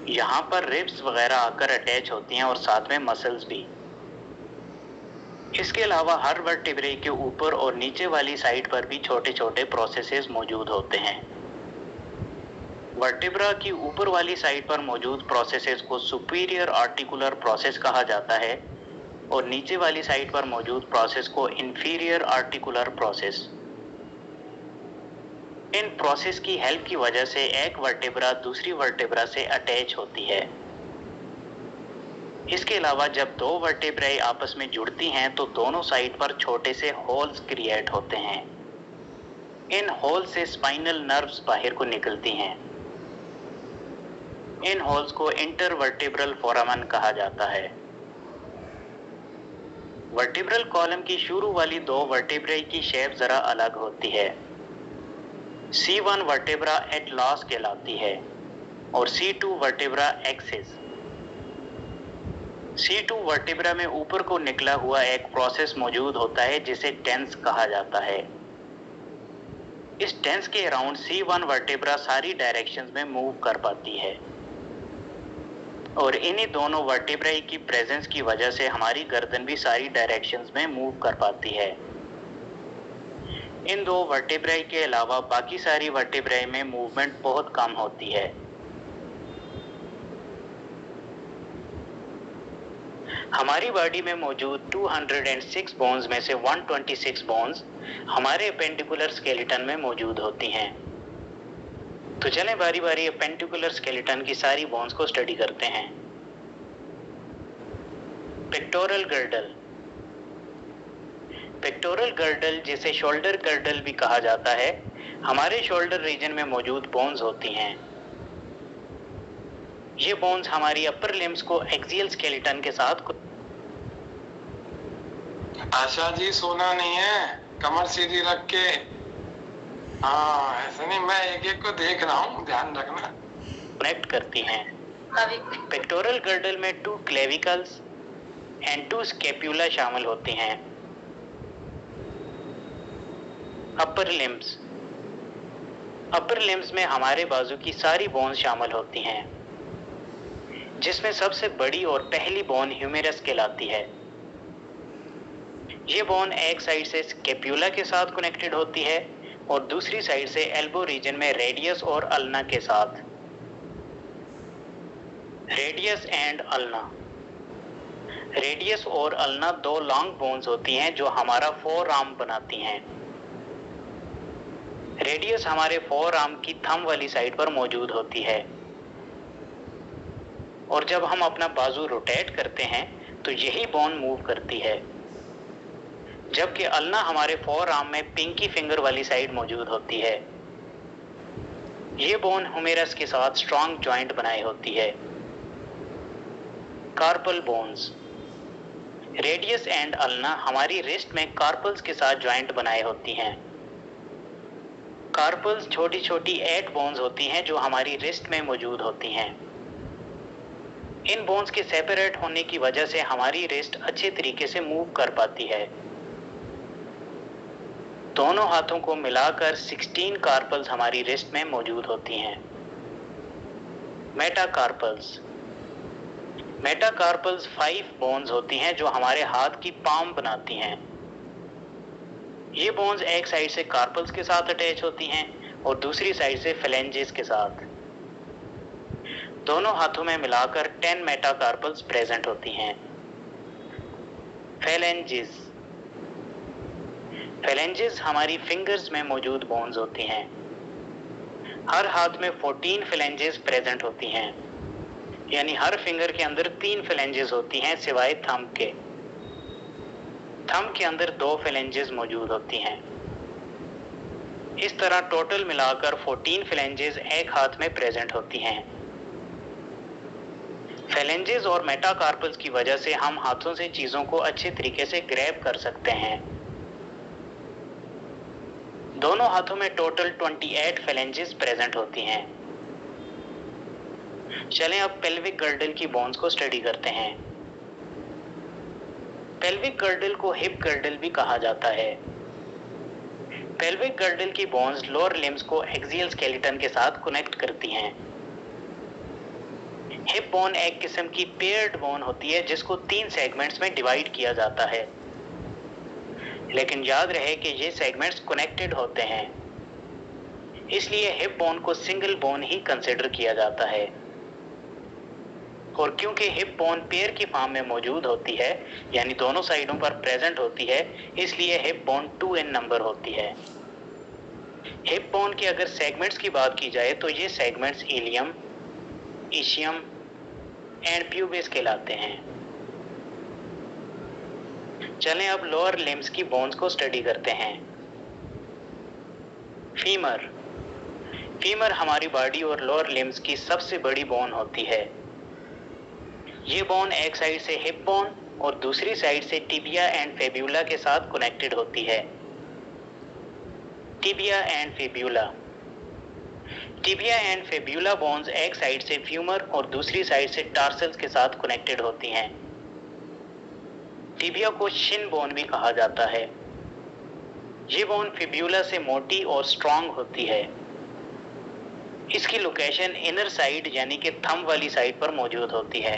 यहाँ पर रिब्स वगैरह आकर अटैच होती हैं और साथ में मसल्स भी। इसके अलावा हर वर्टेब्रे के ऊपर और नीचे वाली साइड पर भी छोटे छोटे प्रोसेसेस मौजूद होते हैं। वर्टेब्रा की ऊपर वाली साइड पर मौजूद प्रोसेसेस को सुपीरियर आर्टिकुलर प्रोसेस कहा जाता है और नीचे वाली साइड पर मौजूद प्रोसेस को inferior articular process. In process की हेल्प की वजह से एक वर्टेब्रा दूसरी वर्टेब्रा से अटैच होती है। इसके अलावा जब दो वर्टेब्राई आपस में जुड़ती हैं तो दोनों साइड पर छोटे से होल्स क्रिएट होते हैं। इन होल से स्पाइनल नर्व्स बाहर को निकलती हैं। इन होल्स को इंटरवर्टेब्रल फोरामन कहा जाता है। वर्टेब्रल कॉलम की शुरू वाली दो वर्टेब्राई की शेप जरा अलग होती है। C1 वर्टेब्रा एट लॉस कहलाती है और C2 vertebra axis. C2 vertebra में ऊपर को निकला हुआ एक प्रोसेस मौजूद होता है जिसे टेंस कहा जाता है। इस टेंस के अराउंड C1 वर्टेब्रा सारी डायरेक्शंस में मूव कर पाती है और इन्हीं दोनों वर्टेब्राई की प्रेजेंस की वजह से हमारी गर्दन भी सारी डायरेक्शंस में मूव कर पाती है। इन दो वर्टेब्राई के अलावा बाकी सारी वर्टेब्राई में मूवमेंट बहुत कम होती है। हमारी बॉडी में मौजूद 206 बोन्स में से 126 बोन्स हमारे अपेंडिकुलर स्केलेटन में मौजूद होती हैं। तो चलें बारी बारी अपेंडिकुलर स्केलेटन की सारी बोन्स को स्टडी करते हैं। Pectoral girdle. पेक्टोरल गर्डल जिसे शोल्डर गर्डल भी कहा जाता है, हमारे शोल्डर रीजन में मौजूद बोन्स होती हैं। ये बोन्स हमारी अपर लिम्स को एक्सियल स्केलेटन के साथ। आशा जी सोना नहीं है, कमर सीधी रख के। हाँ ऐसे नहीं, मैं एक एक को देख रहा हूँ, ध्यान रखना। कनेक्ट करती हैं। पेक्टोरल गर्डल में 2 क्लेविकल्स एंड 2 स्केप्यूला शामिल होती हैं। Upper limbs. अपर लिम्स में हमारे बाजू की सारी बोन्स शामिल होती हैं, जिसमें सबसे बड़ी और पहली बोन ह्यूमेरस कहलाती है। ये बोन एक साइड से स्केप्यूला के साथ कनेक्टेड होती है और दूसरी साइड से एल्बो रीजन में रेडियस और अल्ना के साथ। Radius and ulna. रेडियस और अल्ना 2 लॉन्ग बोन्स होती हैं जो हमारा फोर आर्म बनाती हैं। रेडियस हमारे फोर आर्म की थंब वाली साइड पर मौजूद होती है और जब हम अपना बाजू रोटेट करते हैं तो यही बोन मूव करती है, जबकि अल्ना हमारे फोर आर्म में पिंकी फिंगर वाली साइड मौजूद होती है। ये बोन ह्यूमेरस के साथ स्ट्रॉन्ग जॉइंट बनाए होती है। Carpal bones. Radius and ulna हमारी रिस्ट में कार्पल्स के साथ जॉइंट बनाए होती हैं। कार्पल्स छोटी छोटी 8 बोन्स होती हैं जो हमारी रिस्ट में मौजूद होती हैं। इन बोन्स के सेपरेट होने की वजह से हमारी रिस्ट अच्छे तरीके से मूव कर पाती है। दोनों हाथों को मिलाकर 16 कार्पल्स हमारी रिस्ट में मौजूद होती हैं। मेटाकार्पल्स। मेटाकार्पल्स 5 बोन्स होती हैं जो हमारे हाथ की पाम बनाती हैं। ये बोन्स एक साइड से कार्पल्स के साथ अटैच होती हैं और दूसरी साइड से फेलेंजेस के साथ। दोनों हाथों में मिलाकर 10 मेटाकार्पल्स प्रेजेंट होती हैं। फेलेंजेस। फेलेंजेस हमारी फिंगर्स में मौजूद बोन्स होती हैं। हर हाथ में 14 फेलेंजेस प्रेजेंट होती हैं, यानी हर फिंगर के अंदर 3 फेलेंजेस होती हैं सिवाय थंब के। थंब के अंदर 2 फेलेंजेस मौजूद होती हैं। इस तरह टोटल मिलाकर 14 फेलेंजेस एक हाथ में प्रेजेंट होती हैं। फेलेंजेस और मेटाकार्पल्स की वजह से हम हाथों से चीजों को अच्छे तरीके से ग्रैब कर सकते हैं। दोनों हाथों में टोटल 28 फेलेंजेस प्रेजेंट होती हैं। चलें अब पेल्विक गर्डल की बोन्स को स्टडी करते हैं। पेल्विक गर्डल को हिप गर्डल भी कहा जाता है। पेल्विक गर्डल की बोन्स लोअर लिम्स को एक्सियल स्केलेटन के साथ कनेक्ट करती हैं। हिप बोन एक किस्म की पेयर्ड बोन होती है जिसको 3 सेगमेंट्स में डिवाइड किया जाता है, लेकिन याद रहे कि ये सेगमेंट्स कनेक्टेड होते हैं, इसलिए हिप बोन को सिंगल बोन ही कंसिडर किया जाता है। और क्योंकि हिप बोन पेयर की फॉर्म में मौजूद होती है, यानी दोनों साइडों पर प्रेजेंट होती है, इसलिए हिप बोन 2 in नंबर होती है। हिप बोन के अगर सेगमेंट्स की बात की जाए तो ये segments ilium, ischium, and pubis कहलाते हैं। चलें अब लोअर लिम्स की बोन्स को स्टडी करते हैं। फीमर। फीमर हमारी बॉडी और लोअर लिम्स की सबसे बड़ी बोन होती है। ये बोन एक साइड से हिप बोन और दूसरी साइड से टिबिया एंड फेब्यूला के साथ कनेक्टेड होती है। Tibia and fibula. Tibia and fibula bones एक साइड से फ्यूमर और दूसरी साइड से टार्सल्स के साथ कनेक्टेड होती हैं। टिबिया को शिन बोन भी कहा जाता है। ये बोन फिब्यूला से मोटी और स्ट्रांग होती है। इसकी लोकेशन इनर साइड यानी कि थंब वाली साइड पर मौजूद होती है,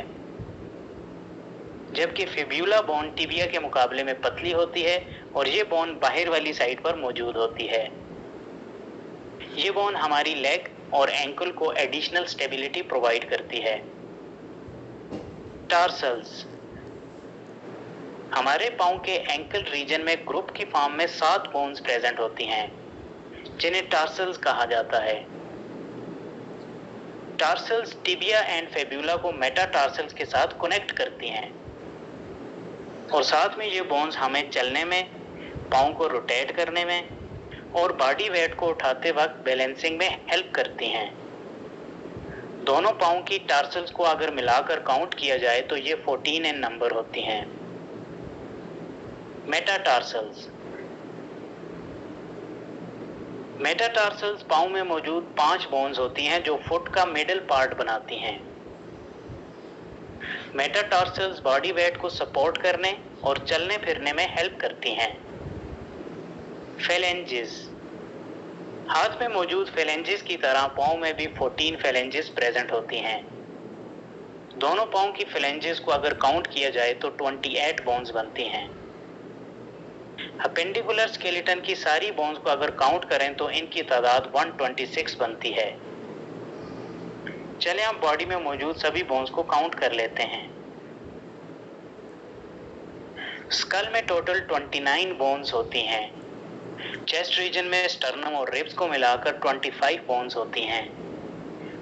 जबकि फिब्यूला बोन टिबिया के मुकाबले में पतली होती है और ये बोन बाहर वाली साइड पर मौजूद होती है। ये बोन हमारी लेग और एंकल को एडिशनल स्टेबिलिटी प्रोवाइड करती है। टार्सल्स। हमारे पांव के एंकल रीजन में ग्रुप की फॉर्म में 7 बोन्स प्रेजेंट होती हैं, जिन्हें टार्सल्स कहा जाता है। टार्सल्स टिबिया एंड फेब्यूला को मेटाटार्सल्स के साथ कनेक्ट करती हैं और साथ में ये बोन्स हमें चलने में, पांव को रोटेट करने में और बॉडी वेट को उठाते वक्त बैलेंसिंग में हेल्प करती हैं। दोनों पांव की टार्सल्स को अगर मिलाकर काउंट किया जाए तो ये 14 इन नंबर होती हैं। मेटाटार्सल्स। मेटाटार्सल्स पांव में मौजूद 5 बोन्स होती हैं जो फुट का मिडिल पार्ट बनाती हैं। मेटाटार्सल्स बॉडी वेट को सपोर्ट करने और चलने फिरने में हेल्प करती हैं। फेलेंजेस। हाथ में मौजूद फेलेंजेस की तरह पांव में भी 14 फेलेंजेस प्रेजेंट होती हैं। दोनों पांव की फेलेंजेस को अगर काउंट किया जाए तो 28 बोन्स बनती हैं। अपेंडिकुलर स्केलेटन की सारी बोन्स को अगर काउंट करें तो इनकी तादाद 126 बनती है। चलें अब बॉडी में मौजूद सभी बोन्स को काउंट कर लेते हैं। स्कल में टोटल 29 बोन्स होती हैं। चेस्ट रीजन में स्टर्नम और रिब्स को मिलाकर 25 बोन्स होती हैं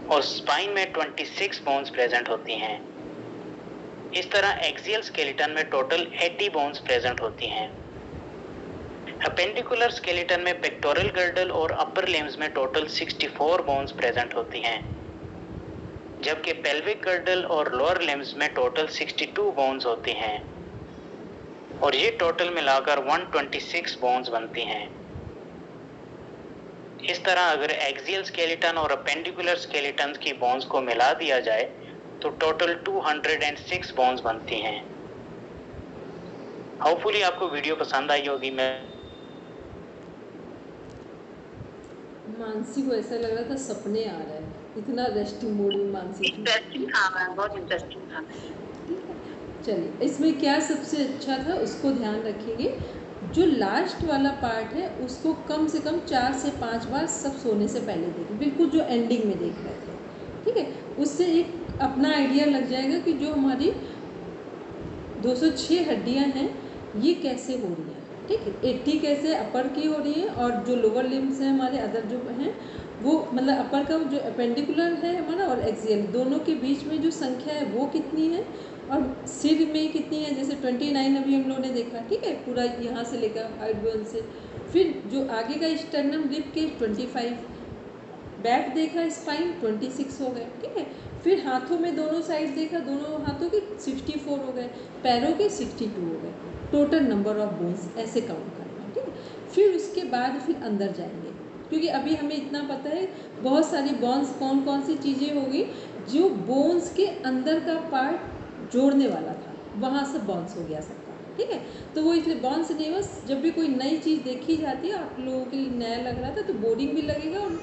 और स्पाइन में 26 बोन्स प्रेजेंट होती हैं। इस तरह एक्सियल स्केलेटन में टोटल 80 बोन्स प्रेजेंट होती हैं। अपेंडिकुलर स्केलेटन में पेक्टोरल गर्डल और अपर लिम्स में टोटल 64 बोन्स प्रेजेंट होती हैं, जबकि पेल्विक गर्डल और लोअर लिम्स में टोटल 62 बोन्स होती हैं और ये टोटल मिलाकर 126 बोन्स बनती हैं। इस तरह अगर एक्सियल स्केलेटन और अपेंडिकुलर स्केलेटन की बोन्स को मिला दिया जाए तो टोटल 206 बोन्स बनती हैं। होपफुली आपको वीडियो पसंद आई होगी। मैं मानसी को ऐसा लग रहा था सपने आ रहे हैं, इतना रेस्टिंग मोड में मानसी थी। इंटरेस्टिंग था मैम, बहुत इंटरेस्टिंग था। चलिए, इसमें क्या सबसे अच्छा था उसको ध्यान रखेंगे। जो लास्ट वाला पार्ट है उसको कम से कम 4 से 5 बार सब सोने से पहले देखें, बिल्कुल जो एंडिंग में देख रहे थे, ठीक है। उससे एक अपना आइडिया लग जाएगा कि जो हमारी 206 हड्डियां हैं ये कैसे हो रही हैं, ठीक है। 80 कैसे अपर की हो रही है और जो लोअर लिम्स हैं हमारे अदर जो हैं वो मतलब अपर का जो अपेंडिकुलर है हमारा और एक्सियल दोनों के बीच में जो संख्या है वो कितनी है और सिर में कितनी है, जैसे 29 अभी हम लोगों ने देखा, ठीक है, पूरा यहाँ से लेकर हाइट बोन से। फिर जो आगे का स्टर्नम रिब के 25, बैक देखा स्पाइन 26 हो गए, ठीक है। फिर हाथों में दोनों साइड देखा, दोनों हाथों के 64 हो गए, पैरों के 62 हो गए, टोटल नंबर ऑफ बोन्स ऐसे काउंट करना है, ठीक है। फिर उसके बाद फिर अंदर जाएंगे, क्योंकि अभी हमें इतना पता है बहुत सारी बोन्स कौन कौन सी चीज़ें होगी जो बोन्स के अंदर का पार्ट जोड़ने वाला था, वहाँ से बोन्स हो गया सबका, ठीक है। तो वो इसलिए बोन्स नहीं, बस जब भी कोई नई चीज़ देखी जाती है, आप लोगों के लिए नया लग रहा था तो बोरिंग भी लगेगा और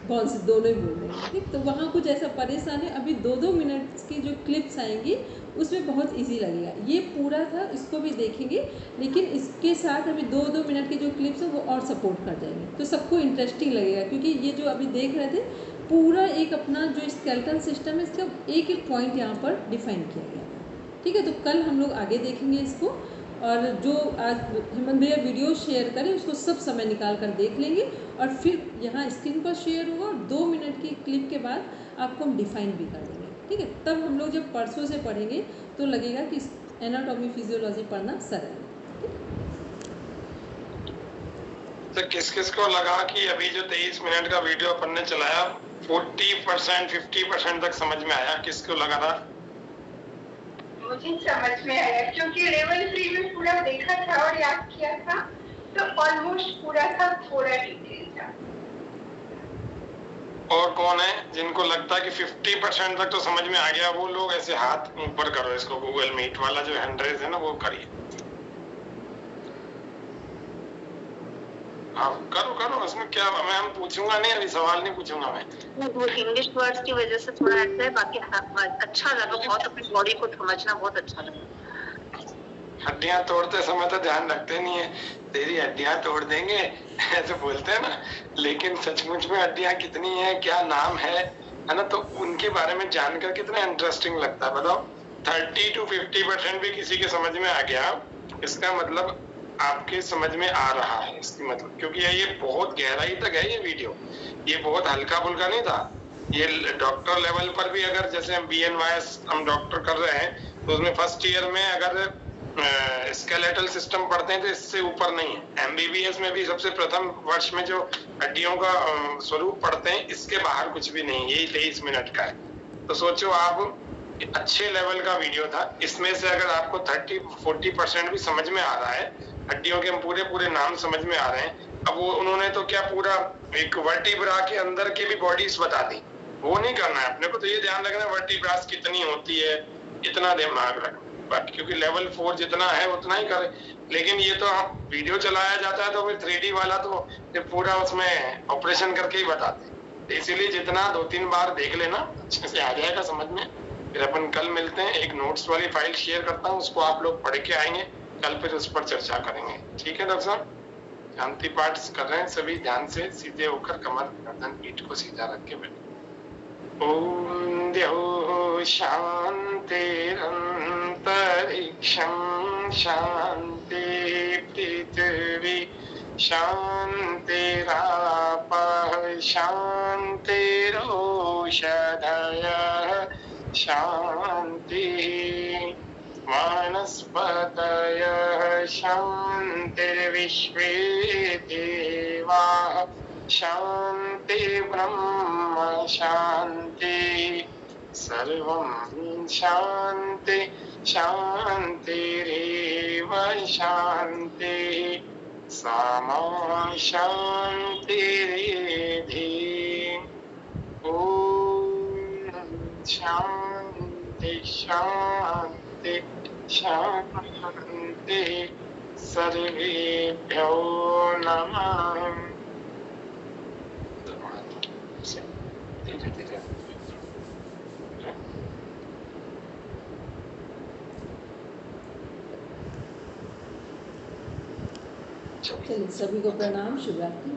बोन्स दोनों ही बोल रहे हैं, ठीक। तो वहाँ कुछ ऐसा परेशान है। अभी 2-2 मिनट्स की जो क्लिप्स आएंगी उसमें बहुत इजी लगेगा। ये पूरा था, इसको भी देखेंगे, लेकिन इसके साथ अभी 2-2 मिनट की जो क्लिप्स है वो और सपोर्ट कर जाएंगे, तो सबको इंटरेस्टिंग लगेगा। क्योंकि ये जो अभी देख रहे थे पूरा एक अपना जो स्केलेटल सिस्टम है इसका एक एक पॉइंट यहाँ पर डिफाइन किया गया था, ठीक है। तो कल हम लोग आगे देखेंगे इसको, और जो आज हेमंत भैया वीडियो शेयर करें उसको सब समय निकाल कर देख लेंगे और फिर यहाँ स्क्रीन पर शेयर होगा और 2 मिनट की क्लिप के बाद आपको हम डिफाइन भी कर देंगे। ठीक है। तब हम लोग जब परसों से पढ़ेंगे तो लगेगा कि एनाटॉमी फिजियोलॉजी पढ़ना सरल है। तो किस किस को लगा कि अभी जो 23 मिनट का वीडियो अपन ने चलाया 40% 50% तक समझ में आया? किसको लगा था? मुझे समझ में आया क्योंकि लेवल 3 में पूरा देखा था और याद किया था, तो ऑलमोस्ट पूरा था, थोड़ा डिटेल था। और कौन है जिनको लगता है कि 50% तक तो समझ में आ गया? वो लोग ऐसे हाथ ऊपर करो, इसको गूगल मीट वाला जो हैंड रेज है ना वो करिए। आप करो करो, उसमें क्या, मैं पूछूंगा नहीं, अभी सवाल नहीं पूछूंगा मैं। वो इंग्लिश वर्ड्स की वजह से थोड़ा ऐसा है, बाकी अच्छा लगा बहुत, अपनी बॉडी को समझना बहुत अच्छा लगा। हड्डियां तोड़ते समय तो ध्यान रखते नहीं है, तेरी हड्डियां तोड़ देंगे ऐसे बोलते हैं ना, लेकिन सचमुच में हड्डियां कितनी है, क्या नाम है ना, तो उनके बारे में जानकर कितना इंटरेस्टिंग लगता है। बताओ 30 to 50% भी किसी के समझ में आ गया, इसका मतलब आपके समझ में आ रहा है, इसकी मतलब, क्योंकि ये बहुत गहराई तक है ये वीडियो, ये बहुत हल्का फुल्का नहीं था। ये डॉक्टर लेवल पर भी, अगर जैसे हम BNYS हम डॉक्टर कर रहे हैं तो उसमें फर्स्ट ईयर में अगर स्केलेटल सिस्टम पढ़ते हैं तो इससे ऊपर नहीं है। MBBS में भी सबसे प्रथम वर्ष में जो हड्डियों का स्वरूप पढ़ते हैं, इसके बाहर कुछ भी नहीं, यही 23 मिनट का है। तो सोचो आप, अच्छे लेवल का वीडियो था, इसमें से अगर आपको 30-40% भी समझ में आ रहा है, हड्डियों के पूरे नाम समझ में आ रहे हैं। अब वो उन्होंने तो क्या पूरा एक वर्टिब्रा के अंदर के भी बॉडीज बता दी, वो नहीं करना है अपने को। तो ये ध्यान रखना वर्टिब्रास कितनी होती है, इतना दिमाग रखना, बाकी क्योंकि लेवल 4 जितना है उतना ही करें। लेकिन ये तो हम वीडियो चलाया जाता है तो फिर 3D वाला तो पूरा उसमें ऑपरेशन करके ही बताते हैं, तो इसीलिए जितना 2-3 बार देख लेना अच्छे से आ जाएगा समझ में। फिर अपन कल मिलते हैं, एक नोट्स वाली फाइल शेयर करता हूँ, उसको आप लोग पढ़ के आएंगे, कल फिर उस पर चर्चा करेंगे। ठीक है डॉक्टर साहब? शांति पाठ कर रहे हैं सभी, ध्यान से सीधे होकर कमर गर्दन पीठ को सीधा रख के बैठे। ओम द्यौः शान्तिरन्तरिक्षं शान्ति पृथिवी शान्तिरापः शान्तिरोषधयः शान्तिः वनस्पतयः शान्तिर्विश्वे देवाः शान्ति ब्रह्म शान्ति सर्वं शान्ति शान्तिरेव शान्ति सामा शान्तिरेधि। ॐ शान्ति शान्ति शान्ति सर्वेभ्यो नमः। चलिए, सभी को प्रणाम, शुभ रात्रि।